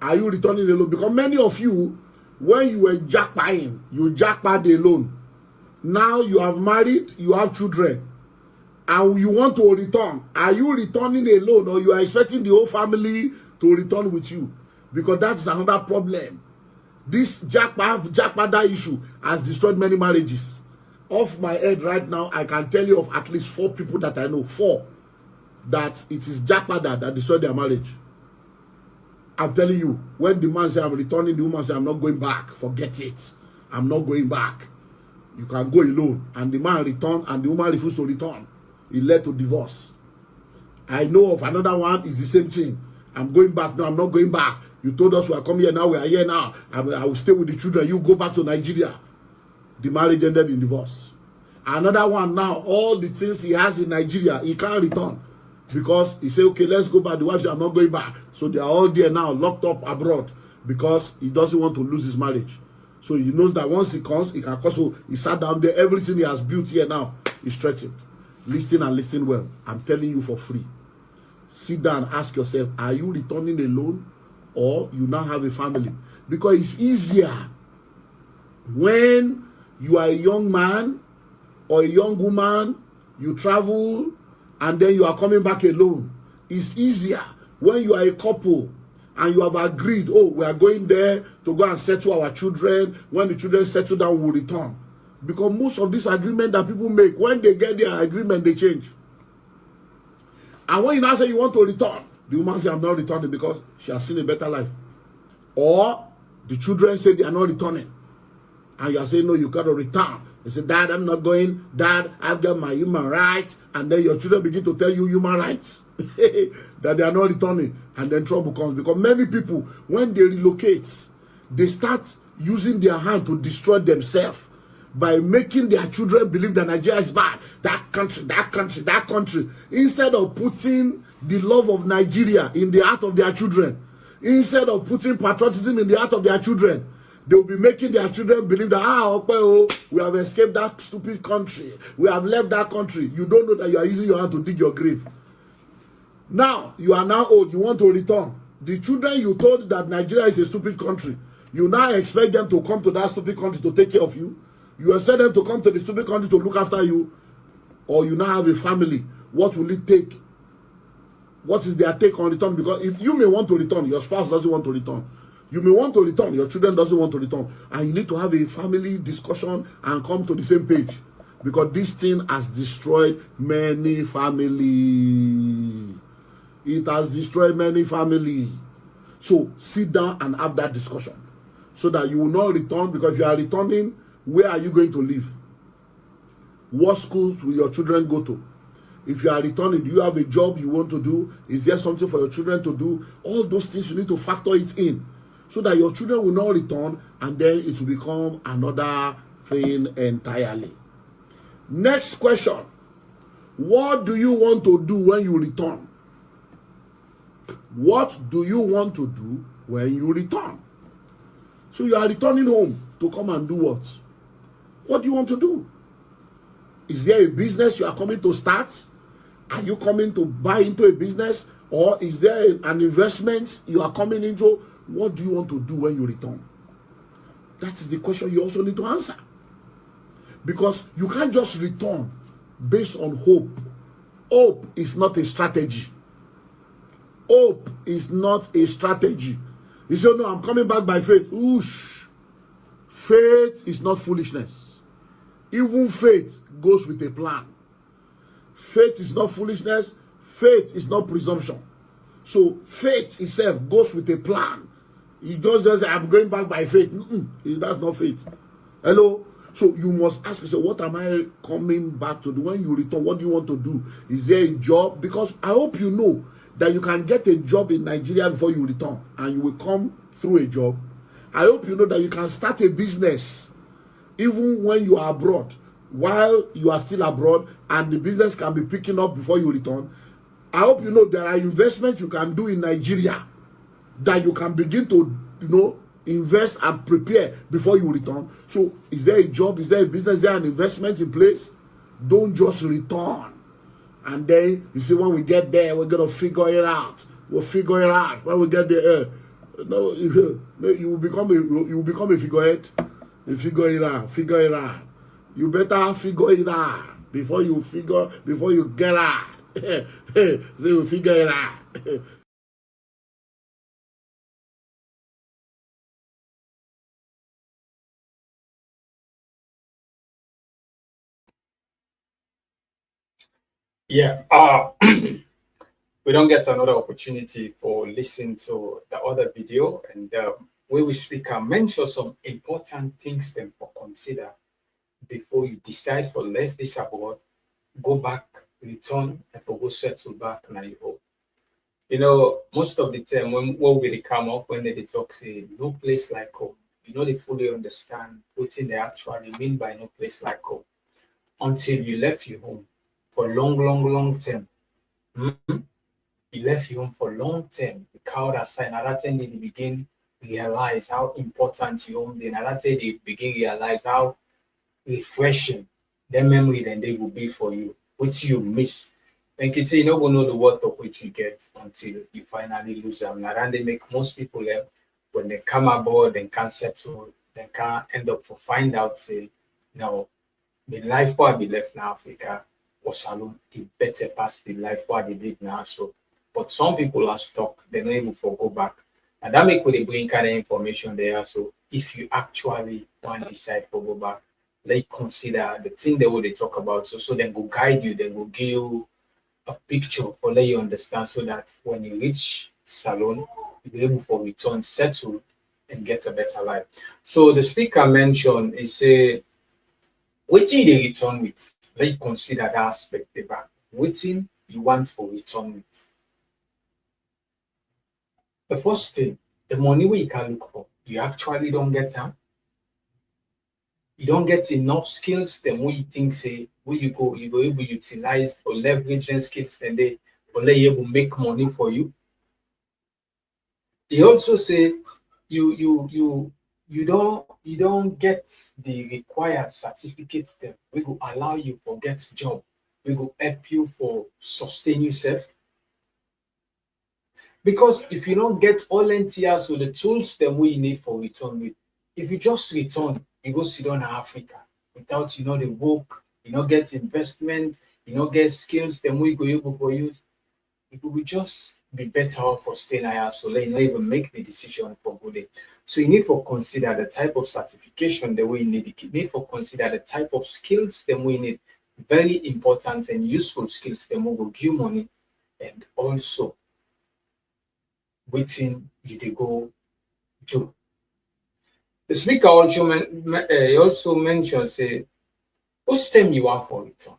Are you returning alone? Because many of you, when you were jackpotting, you jackpot alone. Now you have married, you have children, and you want to return. Are you returning alone, or you are expecting the whole family to return with you? Because that's another problem. This jackpot issue has destroyed many marriages. Off my head right now, I can tell you of at least 4 people that I know, 4, that it is jackpot that destroyed their marriage. I'm telling you, when the man says I'm returning, the woman says I'm not going back. Forget it. I'm not going back. You can go alone. And the man returned, and the woman refused to return. It led to divorce. I know of another one, is the same thing. I'm going back. No, I'm not going back. You told us we are coming here now. We are here now. I will stay with the children. You go back to Nigeria. The marriage ended in divorce. Another one now, all the things he has in Nigeria, he can't return. Because he said, okay, let's go back. The wife said, I'm not going back. So they are all there now, locked up abroad, because he doesn't want to lose his marriage. So he knows that once he comes, he can cause. So he sat down there. Everything he has built here now is threatened. Listen and listen well. I'm telling you for free. Sit down and ask yourself, are you returning alone, or you now have a family? Because it's easier when you are a young man or a young woman, you travel, and then you are coming back alone. It's easier when you are a couple and you have agreed, oh, we are going there to go and settle our children. When the children settle down, we'll return. Because most of this agreement that people make, when they get their agreement, they change. And when you now say you want to return, the woman says, I'm not returning because she has seen a better life. Or the children say they are not returning. And you are saying, no, you got to return. They say, Dad, I'm not going. Dad, I've got my human rights. And then your children begin to tell you human rights. That they are not returning. And then trouble comes. Because many people, when they relocate, they start using their hand to destroy themselves by making their children believe that Nigeria is bad, that country, instead of putting the love of Nigeria in the heart of their children, instead of putting patriotism in the heart of their children. They will be making their children believe that, we have escaped that stupid country. We have left that country. You don't know that you are using your hand to dig your grave. Now, you are now old. You want to return. The children you told that Nigeria is a stupid country, you now expect them to come to that stupid country to take care of you. You expect them to come to the stupid country to look after you. Or you now have a family. What will it take? What is their take on return? Because if you may want to return, your spouse doesn't want to return. You may want to return, your children doesn't want to return. And you need to have a family discussion and come to the same page. Because this thing has destroyed many families. It has destroyed many families. So sit down and have that discussion. So that you will not return. Because if you are returning, where are you going to live? What schools will your children go to? If you are returning, do you have a job you want to do? Is there something for your children to do? All those things you need to factor it in. So that your children will not return and then it will become another thing entirely. Next question. What do you want to do when you return? What do you want to do when you return? So you are returning home to come and do what? What do you want to do? Is there a business you are coming to start? Are you coming to buy into a business? Or is there an investment you are coming into? What do you want to do when you return? That is the question you also need to answer. Because you can't just return based on hope. Hope is not a strategy. Hope is not a strategy. You say, no, I'm coming back by faith. Oosh. Faith is not foolishness. Even faith goes with a plan. Faith is not foolishness. Faith is not presumption. So faith itself goes with a plan. You just say, I'm going back by faith. That's not faith. Hello? So you must ask yourself, what am I coming back to do? When you return, what do you want to do? Is there a job? Because I hope you know that you can get a job in Nigeria before you return. And you will come through a job. I hope you know that you can start a business even when you are abroad. While you are still abroad and the business can be picking up before you return. I hope you know there are investments you can do in Nigeria that you can begin to, invest and prepare before you return. So, is there a job? Is there a business? Is there an investment in place? Don't just return. And then, you see, when we get there, we're going to figure it out. We'll figure it out. When we get there, you will become a figurehead. You figure it out. Figure it out. You better figure it out before you get out. So you figure it out. Yeah. We don't get another opportunity for listening to the other video, and we will speak and mention some important things then for consider before you decide for left this abroad, go back, return, and for go settle back now you hope. Most of the time when we come up, when they talk, say no place like home, they fully understand what they actually mean by no place like home until you left your home for long term. You left your home for long term. You count aside, another time they begin realize how important your home is. Another time they begin realize how refreshing the memory then they will be for you, which you miss. Like you say, you're not going to know the worth of which you get until you finally lose them. Now, and they make most people when they come aboard, they can't settle, they can't end up for find out, say, no, the life where we left in Africa was alone, the better past the life where they live now. So, but some people are stuck, they're not able to go back. And that make what they bring kind of information there. So if you actually want to decide to go back, let consider the thing they will talk about. So then go guide you, then go give you a picture for let you understand so that when you reach Salon, you'll be able to return, settle, and get a better life. So the speaker mentioned, he said, waiting they return with, let you consider that aspect back. Waiting you want for return with. The first thing, the money we can look for, you actually don't get them. you don't get enough skills, then what you think say where you go able to utilize or leverage them skills, then they will let you able make money for you. He also say you don't get the required certificates them. We will allow you for get job. We will help you for sustain yourself. Because if you don't get all NTR, so the tools them we need for return with, if you just return, you go sit down in Africa without the work, get investment, get skills, then we go able for you. It will just be better off for staying here, so let you not even make the decision for good. So you need to consider the type of certification that we need. You need to consider the type of skills that we need. Very important and useful skills that will give money, and also waiting you they go do. The speaker also mentioned say, whose time you want for return?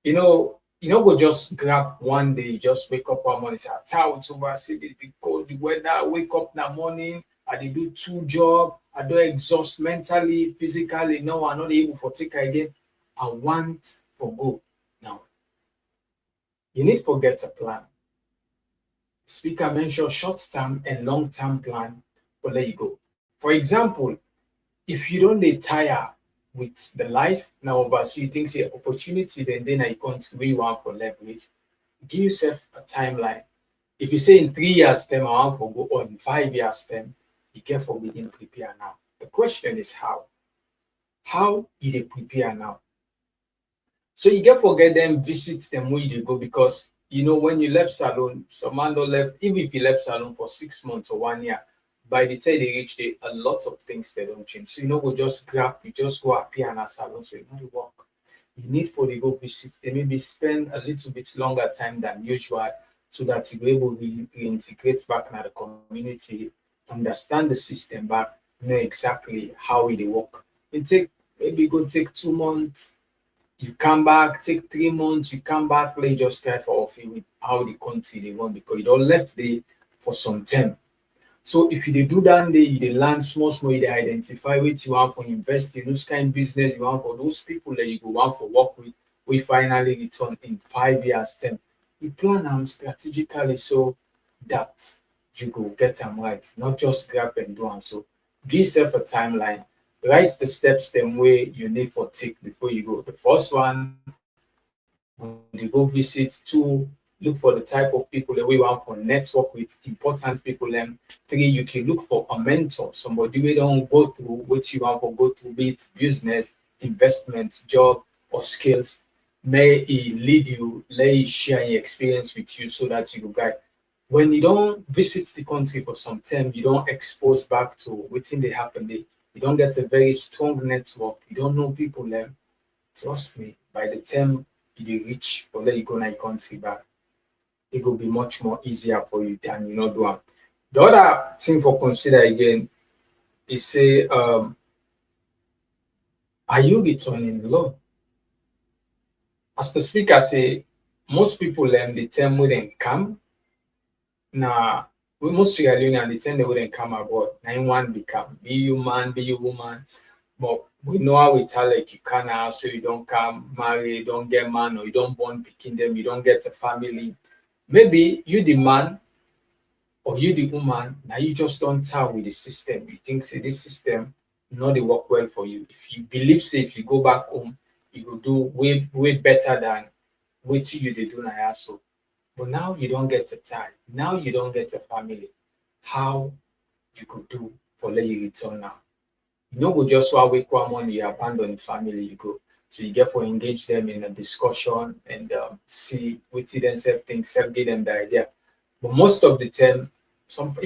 You know, go just grab one day, just wake up one morning, say, it's over, see the cold, the weather, wake up in the morning, I dey do 2 jobs, I don't exhaust mentally, physically, no, I'm not able for take again. I want for go. Now, you need to get a plan. Speaker mentioned short-term and long-term plan, but let you go. For example, if you don't retire with the life now oversee you think say opportunity, then I can't where you want for leverage. Give yourself a timeline. If you say in 3 years time I want for go, or in 5 years time, you get for begin prepare now. The question is how. How you they prepare now? So you get forget them, visit them where you go, because when you left salon, some man don't left, even if you left salon for 6 months or 1 year, by the time they reach there, a lot of things they don't change. So go just grab, you just go appear in a salon, so you know the work. You need for the go visit, they maybe spend a little bit longer time than usual, so that you be able to reintegrate back in the community, understand the system back, know exactly how it work. It take 2 months, you come back, take 3 months, you come back, play just try for off with how the country they want, because you don't left there for some time. So if you dey do that day, you dey learn small, you dey identify what you want for invest in, those kind of business you want for those people that you go want for work with, we finally return in 5 years time. You plan them strategically so that you go get them right, not just grab and do. And so give yourself a timeline, write the steps them way you need for take before you go. The first one, you go visit. 2, look for the type of people that we want for network with important people. 3, you can look for a mentor, somebody we don't go through what you want to go through, be it business, investment, job, or skills. May he lead you, let he share his experience with you so that you go guide. When you don't visit the country for some time, you don't expose back to what's they happen there. You don't get a very strong network. You don't know people there. Trust me, by the time you reach or let you go in your country back, it will be much more easier for you than do it. The other thing for consider again is say, are you returning loan? As the speaker say, most people the term wouldn't come. Now, most Sierra Leone the term they wouldn't come abroad. 9-1 become be you man, be you woman. But we know how we tell like you can't, so you don't come marry, you don't get man, or you don't born picking them, you don't get a family. Maybe you the man or you the woman, now you just don't tell with the system. You think say this system not they work well for you. If you believe say if you go back home, you will do way better than what you they do now. So, but now you don't get a time. Now you don't get a family. How you could do for let you return now? You know, go just wake one morning, you abandon the family, you go. So you get for engage them in a discussion and see what themselves think, give them the idea. But most of the time,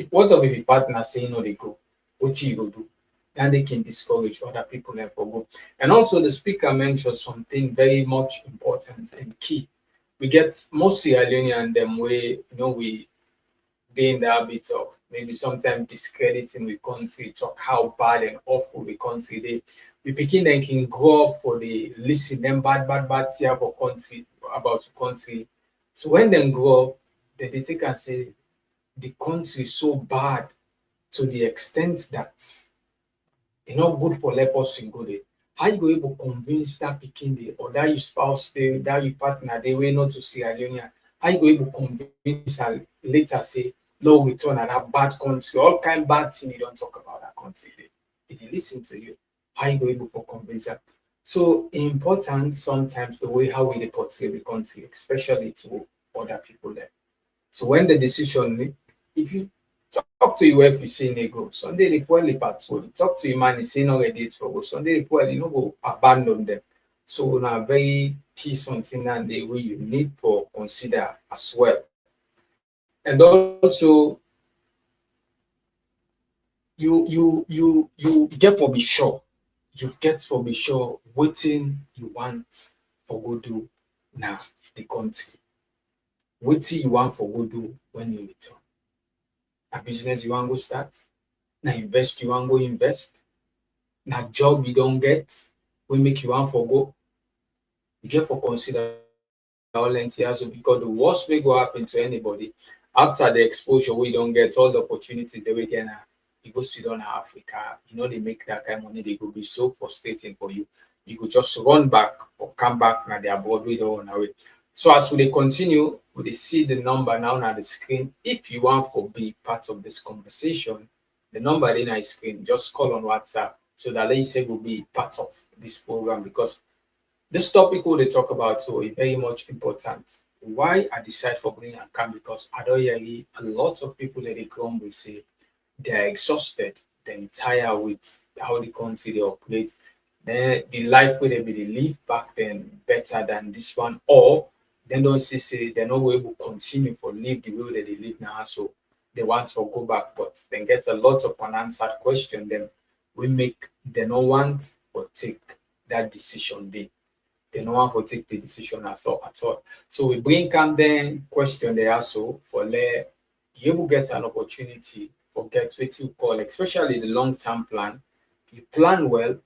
what of if a partner say no, they go, what you go do? And they can discourage other people and for go. And also the speaker mentioned something very much important and key. We get most Sierra Leonean them way, we they in the habit of maybe sometimes discrediting the country, talk how bad and awful the country they. We begin and can grow up for the listen them bad here for country about the country. So when they grow up, then they take and say the country is so bad to the extent that It's not good for let person go there. How you go able to convince that picking the or that your spouse there, that your partner they way not to Sierra Leone? How you go able to convince her later say no return at that bad country, all kind bad thing you don't talk about that country. If they listen to you, how you go able to convince her? So important sometimes the way how we portray the country, especially to other people there. So when the decision, if you talk to your wife, you say they go. Sunday they poorly patrol. Talk to your man, he say no ready for go. Sunday they poorly, you know, go abandon them. So now very key something and the way you need for consider as well. And also you get for be sure. You get for be sure waiting you want for go do now the country. Waiting you want for go do when you return. A business you want go start, now invest you want go invest, now job you don't get, we make you want for go. You get for consider all entire because the worst way go happen to anybody after the exposure we don't get all the opportunity they will get now. You go sit down in Africa, you know they make that kind of money, they go be so frustrating for you. You could just run back or come back now they are bored with on away. So as we continue, we see the number now on the screen. If you want to be part of this conversation, the number in our screen, just call on WhatsApp so that let's say will be part of this program because this topic we they talk about so is very much important. Why I decide for bringing and come because I don't hear a lot of people that they come will say they're exhausted, they're tired with how the country they operate. The life where they live back then better than this one, or they don't say they're not able to continue for live the way that they live now. So they want to go back, but then get a lot of unanswered question. Then we make they don't want or take that decision. They don't want to take the decision at all. So we bring come then question they also for let you will get an opportunity for get what you call, especially the long-term plan. You plan well,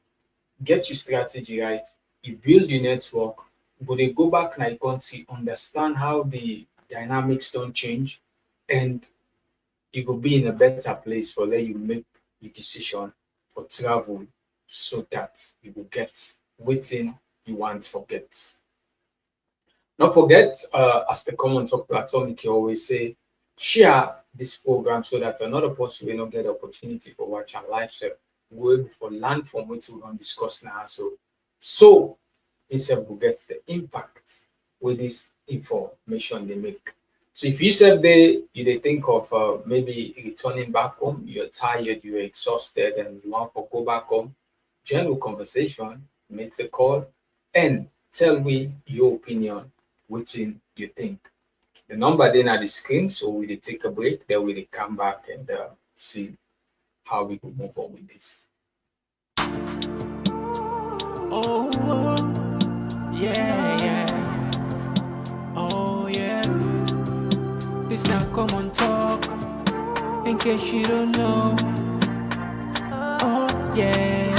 get your strategy right, you build your network, but they go back in the country, understand how the dynamics don't change, and you will be in a better place for let you make your decision for travel so that you will get waiting you want forget. Not forget, as the Komon-Tok platform, you always say, share this program so that another person will not get the opportunity for watch and live set. We'll for learn from what we don't discuss now. So instead will get the impact with this information they make. So if you said they think of maybe returning back home, you're tired, you're exhausted, and you want to go back home, general conversation, make the call, and tell me your opinion, what you think. The number then at the screen, so we will take a break, then we will come back and see how we will move on with this. Oh, yeah. Oh, yeah. This now Komon-Tok, in case you don't know. Oh, yeah.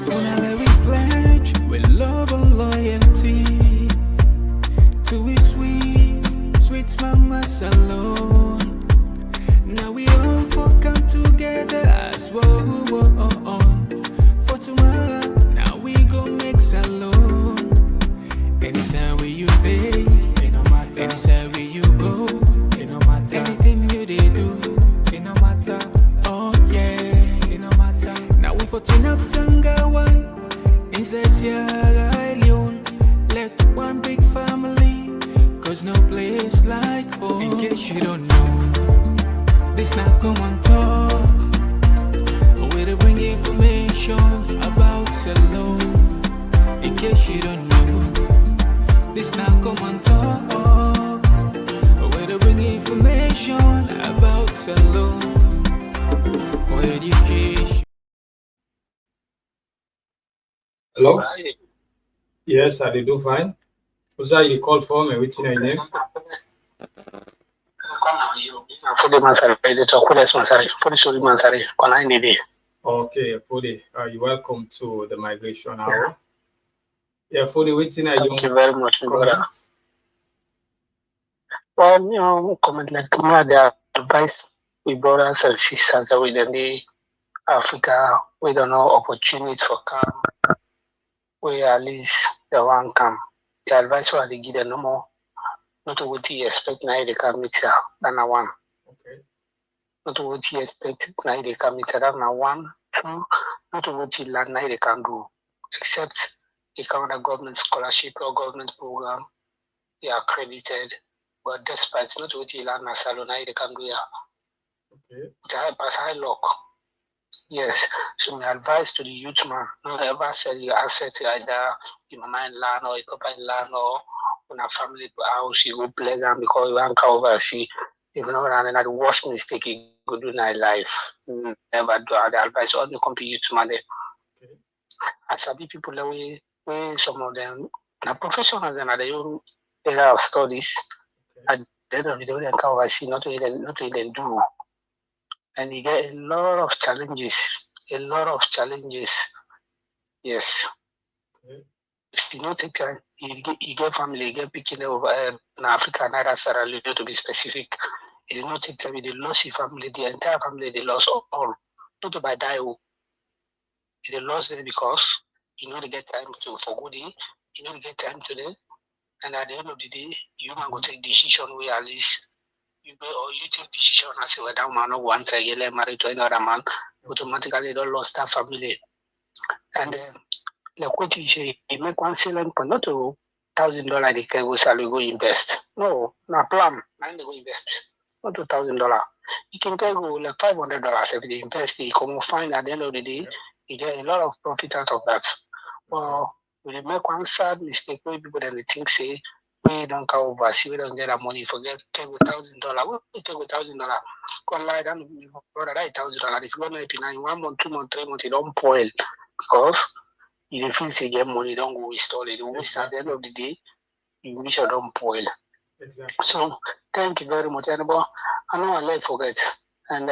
When we pledge with love and loyalty to a sweet mamas alone. Now we all come together as one. For tomorrow, now we go make salon. Anytime where you pay, anytime where you go, anything you they do, it no matter. Oh yeah, it no matter. Now we for turn up Tangawan inside Sierra Leone. Let one big family, cause no place like home. In case you don't know, this not Komon-Tok. Where to bring information about salon. In case you don't know, this not Komon-Tok. Where to bring information about salon for education. Hello? Yes, I did do fine. Who's that you call for me? What's your name? Okay, Fudi, you're welcome to the Migration Hour. Yeah, Fudi, what's your name? Thank you very much, brother. Well, comment like the advice we brothers and sisters that within the Africa, we don't know opportunity for come, we at least the one come. The advice for the give them no more, not to what you expect now they can meet here than a one. Okay. Not to what you expect now they can meet here than a one, two, not to what you learn now they can do, except they come on a government scholarship or government program, they are accredited, but despite not what you learn as salon now they can do here. Okay. It's a high luck. Yes, so my advice to the youth man, don't ever sell your asset either your mama in land or your papa in land or on a family house, you go play them because you want to oversee. If not, and the worst mistake you could do in your life. Never do the advice only come to youth man. Okay. I sabi people that way some of them are professionals and are their own area of studies. Okay. At the end of the day, they can oversee, not to even do. And you get a lot of challenges. Yes. Okay. If you don't take time, you get family, you get picking over in Africa, neither Sierra Leone to be specific. If you don't take time, you lost your family, the entire family, they lost all. Not to by die. They lost them because you know they get time to for good, you know they get time to them. And at the end of the day, you man go take decision where at least you take decision and say, well, that man no want to get married to another man, automatically don't lost that family. And like what you say, you make one selling for not to $1,000 they can go salary go invest. No plan. Now they go invest. Not $2,000. You can go like $500 if they invest, they come find at the end of the day, you get a lot of profit out of that. Well, we make one sad mistake where people then they think say we don't come overseas, we don't get that money, forget take $1,000. We take $1,000. Come lie down, brother, that $1,000. If you want to help you now, 1 month, 2 months, 3 months, it don't spoil because you feel say get money, don't go waste all it. Waste at the end of the day, you wish I don't spoil. Exactly. So thank you very much. And I know I let forget. And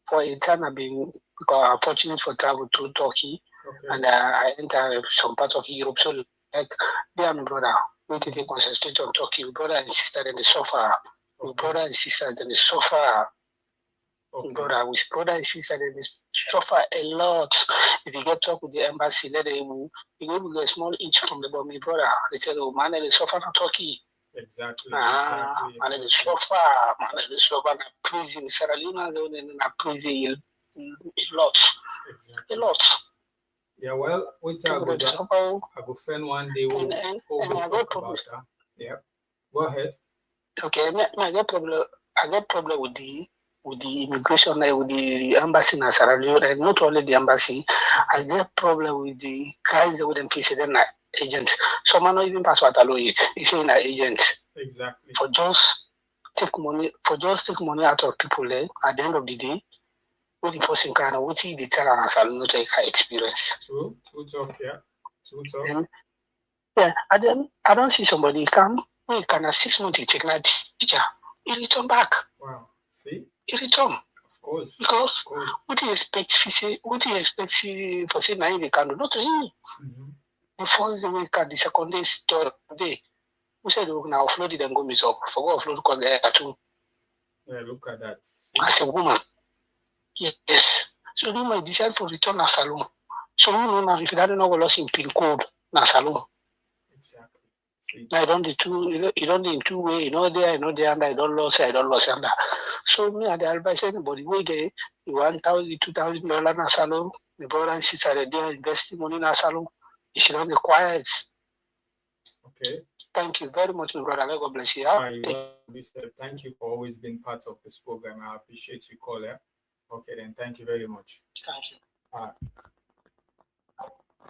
for a time I've been fortunate for travel through Turkey. Okay. And I enter some parts of Europe. So like they are my brother. We need to concentrate on Turkey. Brother and sister then they suffer. Okay. Brother and sisters then they suffer. Okay. Brother and sister then they suffer a lot. If you get talk with the embassy, let them you go with a small inch from the bottom, brother. They tell you, man, they suffer in Turkey. Exactly. Man, they suffer. Man, they suffer in prison. Sierra Leone is in a prison a lot. Exactly. A lot. Yeah, well, wait I go friend one day we'll talk about that. Yeah. Go ahead. Okay, I get problem with the immigration, with the embassy in Sierra Leone, and not only the embassy. I get problem with the guys that wouldn't face them like agents. Some are not even pass what allow it. It's saying that agent. Exactly. For just take money out of people there at the end of the day. What the person can what he the tell and salon not take experience. True talk, yeah. True talk. And, yeah, I don't see somebody come, we can 6 months he take that teacher. He return back. Wow. See? He return. Of course. Because what he expects for say now they can do not to him. Mm-hmm. The first day we can the second day, third day. We said we now offload it and go miss up. Forgot offload call the too. Yeah, look at that. As a woman. Yes. So you might decide for return na salon. So you know now if you don't know what lost in pin code na salon. Exactly. See. I don't the two you don't in two way, there, and I don't lost under. So me I advise anybody we get $1,000, $2,000 na salon, the brother and sister they are investing money na salon. You should not be quiet. Okay. Thank you very much, my brother. God bless you. Thank you for always being part of this program. I appreciate you, caller. Okay, then thank you very much. Thank you.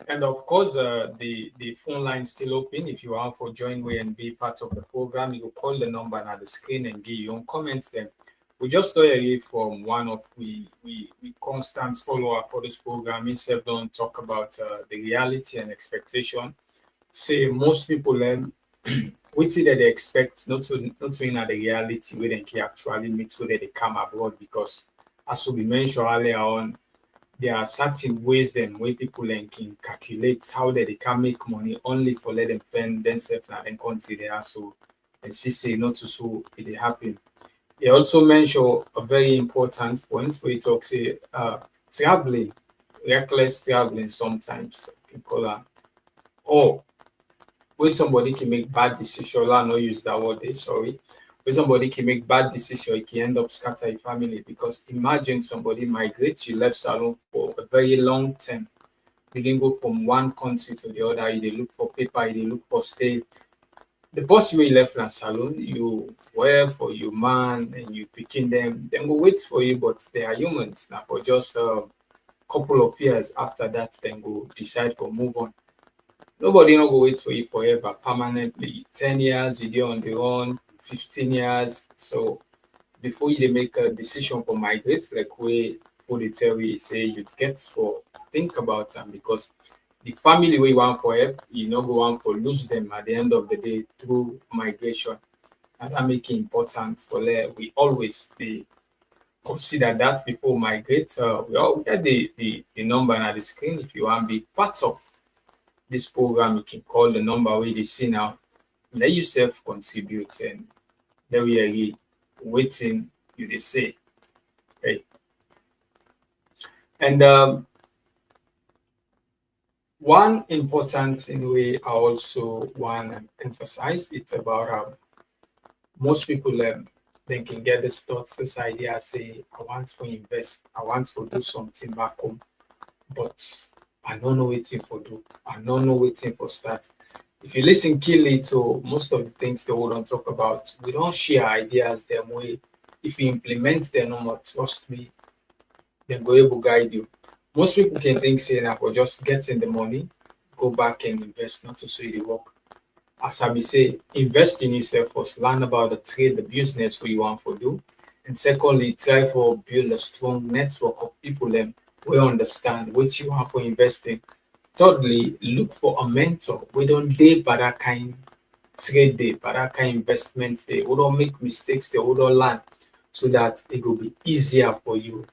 And of course, the phone line is still open. If you want to join way and be part of the program, you call the number on the screen and give your own comments. Then we just got away from one of we constant follower for this program. Instead, don't talk about the reality and expectation. Say most people we see that they expect not to in the reality where they can actually meet so that they come abroad because as we mentioned earlier on, there are certain ways then where people can calculate how they can make money only for let them fend themselves and then consider so and she say not to so it happen. He also mentioned a very important point where he talks traveling, reckless traveling sometimes, or where somebody can make bad decisions. I not use that word there, sorry. Where somebody can make bad decisions, it can end up scattering family. Because imagine somebody migrates, you left Salon for a very long time. They can go from one country to the other, they look for paper, they look for stay. The boss you left in Salon, you work for your man and you picking them, then go wait for you, but they are humans now for just a couple of years. After that, then go decide to move on. Nobody no go wait for you forever, permanently. 10 years, you're on the run, 15 years. So before you make a decision for migrate, like we fully tell you, say you get for think about them, because the family we want for help, you know, go on for lose them at the end of the day through migration. And that make it important for we always consider that before migrate. We all get the number on the screen. If you want to be part of this program, you can call the number where they see now. Let yourself contribute, and there we are waiting you they say. Okay. And one important thing we also want to emphasize, it's about most people they can get this thoughts, this idea, say, I want to invest, I want to do something back home, but I don't know waiting for do, I don't know waiting for start. If you listen keenly to most of the things that we don't talk about, we don't share ideas them way. If you implement them, no, trust me, then go able to guide you. Most people can think, say, that for just getting the money, go back and invest, not to say the work. As I say, invest in yourself first, learn about the trade, the business we want to do. And secondly, try to build a strong network of people who understand what you want for investing. Thirdly, look for a mentor. We don't day by that kind trade day, by that kind investment day. We don't make mistakes, they will don't learn, so that it will be easier for you.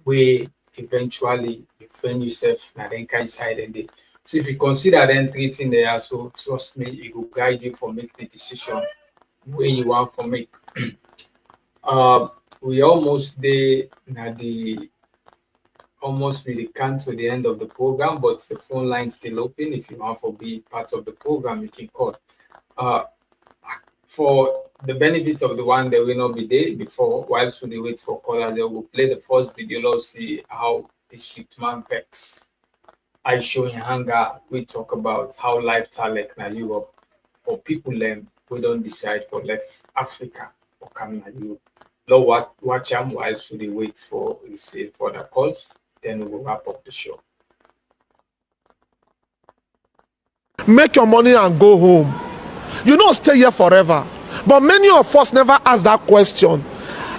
Where eventually you find yourself in that kind side and day. So if you consider then treating there, so trust me, it will guide you for make the decision where you want to make. We almost there now almost really come to the end of the program, but the phone line still open. If you want to be part of the program, you can call. For the benefit of the one that will not be there before, whilst we wait for caller, they will play the first video, let's see how the shipman vex. I show in Hanga, we talk about how life talent in Europe for people we don't decide for left Africa or coming to Europe. Lord, watch them whilst we wait for receive for the calls, then we will wrap up the show. Make your money and go home. You don't stay here forever. But many of us never ask that question.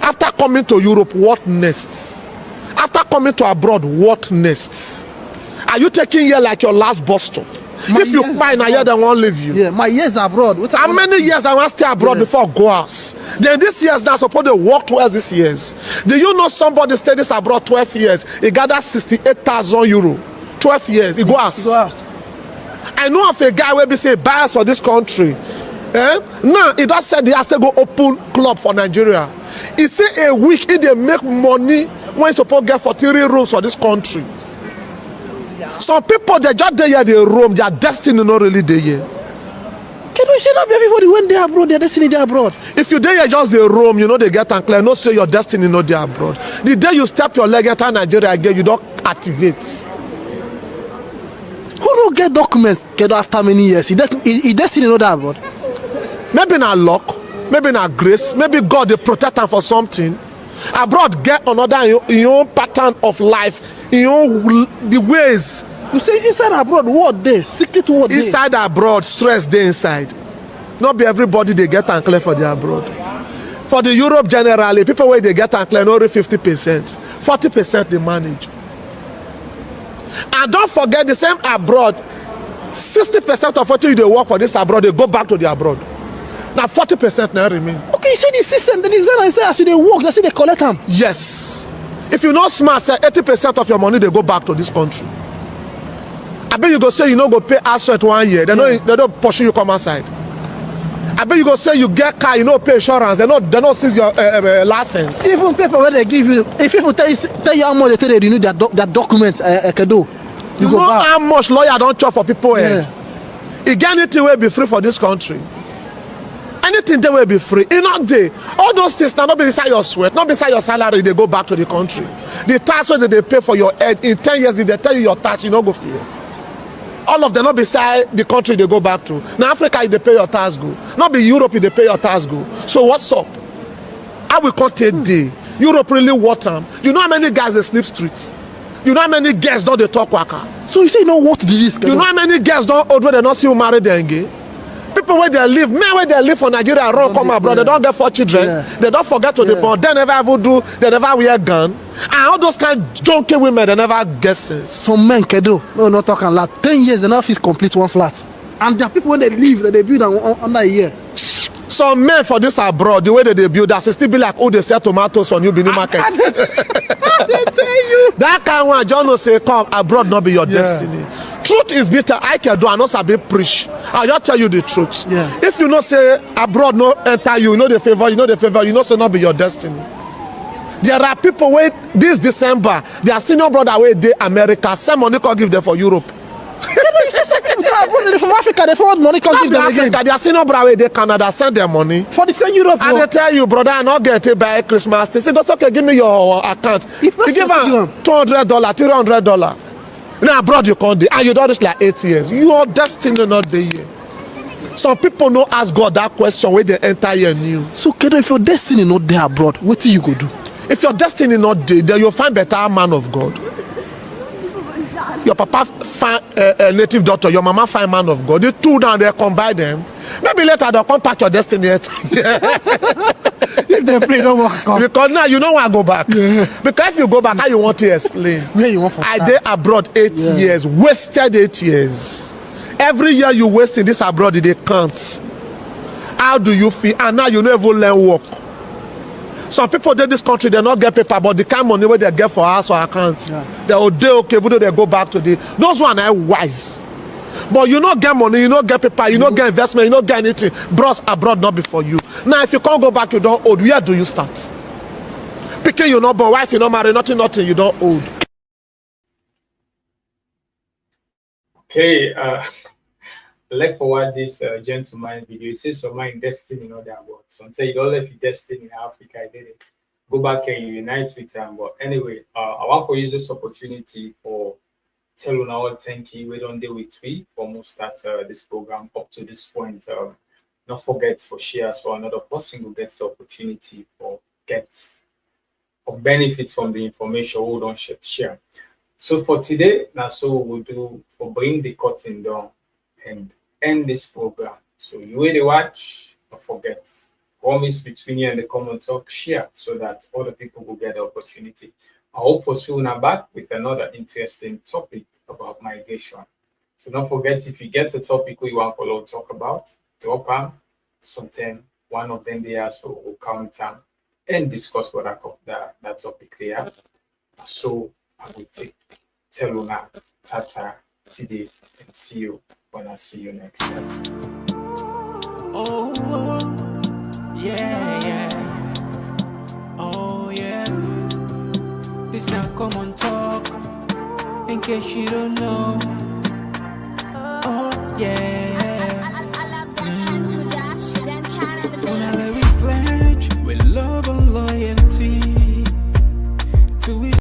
After coming to Europe, what next? After coming to abroad, what next? Are you taking here like your last bus stop? If you buy in a year, they won't leave you. Yeah, my years abroad. How many years I want to stay abroad before I go house? Then this year's now supposed to work towards this year's. Do you know somebody stayed this abroad 12 years? He gathered 68,000 euro. 12 years. He go house. I know of a guy where we say bias for this country. Now he just said he has to go open club for Nigeria. He say a week if they make money when he's supposed to get 43 rooms for this country. Some people they just there here, they roam, their destiny not really there here. Can we say not everybody when they abroad, their destiny they abroad? If you there here just the roam, you know they get unclear. No say your destiny not there abroad. The day you step your leg enter Nigeria again, you don't activate. Who don't get documents get after many years? He destiny not there abroad. Maybe not luck, maybe not grace, maybe God they protect them for something. Abroad get another your own pattern of life, your own the ways. You say inside abroad, what day? Secret what day? Inside abroad, stress day inside. Not be everybody they get unclear for the abroad. For the Europe generally, people where they get unclear only 50%, 40% they manage. And don't forget the same abroad, 60% of what you they work for this abroad, they go back to the abroad. Now 40% now remain. Okay, you see the system, the designer say as you they work, they say they collect them. Yes. If you're not smart, say 80% of your money they go back to this country. I bet you go say you know go pay house rent 1 year. They don't push you come outside. I bet you go say you get car, you know, pay insurance. They not seize your license. Even paper where they give you, if people tell you how much they renew their documents, you You go know back. how much lawyer don't chop for people head. You get anything will be free for this country. Anything they will be free. In not day, all those things now not be inside your sweat, not beside your salary, they go back to the country. The tax that they pay for your head in 10 years, if they tell you your tax, you don't go fear. All of them not beside the country they go back to. Now Africa, if they pay your tax go. Not be Europe, if they pay your tax go. So what's up? I will contain day. Europe really water. You know how many guys they sleep streets? You know how many girls don't they talk waka? So you say you know what the risk? You know how many girls don't old where they not see you marry them again? People where they live, men where they live for Nigeria, run come abroad, they don't get 4 children, they don't forget to the born, they never ever do, they never wear gun. And all those kind of junky women, they never get sense. Some men kedo, no, not talking like 10 years enough is complete one flat. And there are people when they leave that they build under a year. Some men for this abroad, the way that they build, that still be like, oh, they sell tomatoes on New Benin market. I tell you. That kind of one, John will say, come abroad, not be your destiny. Truth is bitter. I can do, I know sabi preach. I'll just tell you the truth. Yeah. If you know say abroad no enter you, you know the favor, you know say not be your destiny. There are people where this December, their senior brother where they America, send money can give them for Europe. You say some people that from Africa, they forward money can give them Africa, again. their senior brother where they Canada send their money. For the same Europe. And they tell you, brother, I not get it by Christmas. They say, that's okay, give me your account. You give them $200, $300. Now abroad you can't do, and you done this like 8 years. Your destiny not there yet. Some people no ask God that question when they enter here new. So Kedo, if your destiny not there abroad, what do you go do? If your destiny not there, then you'll find better man of God. Your papa find a native doctor, your mama find man of God. The two now they combine them. Maybe later they'll come pack your destiny. If they play, don't work. Because now you don't want to go back. Yeah. Because if you go back, how you want to explain? Where you want for I did abroad 8 years, wasted 8 years. Every year you waste in this abroad, they can't. How do you feel? And now you never learn work. Some people in this country, they not get paper, but the kind of money where they get for house or accounts, they will do okay, even though they go back to the. Those one are wise. But you not get money, you not get paper, you not get investment, you not get anything. Bros abroad not be for you. Now if you can't go back, you don't old. Where do you start? Picking you not born, wife you not marry, nothing, you don't old. Okay, let's forward this gentleman video. It says your mind destiny in other words. So until you don't left your destiny in Africa, I did it. Go back and you unite with them. But anyway, I want to use this opportunity for telling all thank you. We don't deal with we for most start this program up to this point. Don't forget for share so another person will get the opportunity for benefit from the information we don't share. So for today, that's all we'll do for bring the curtain down and end this program. So you will watch, don't forget. Promise between you and the Komon-Tok, share so that other people will get the opportunity. I hope for soon I'm back with another interesting topic about migration. So don't forget, if you get a topic we want to talk about, drop them, something, one of them there, so we'll come down and discuss what that topic there. So I will tell you now, tata, today, and see you when I see you next time. Oh, yeah. Oh, yeah. This now Komon-Tok. In case you don't know. Oh, yeah.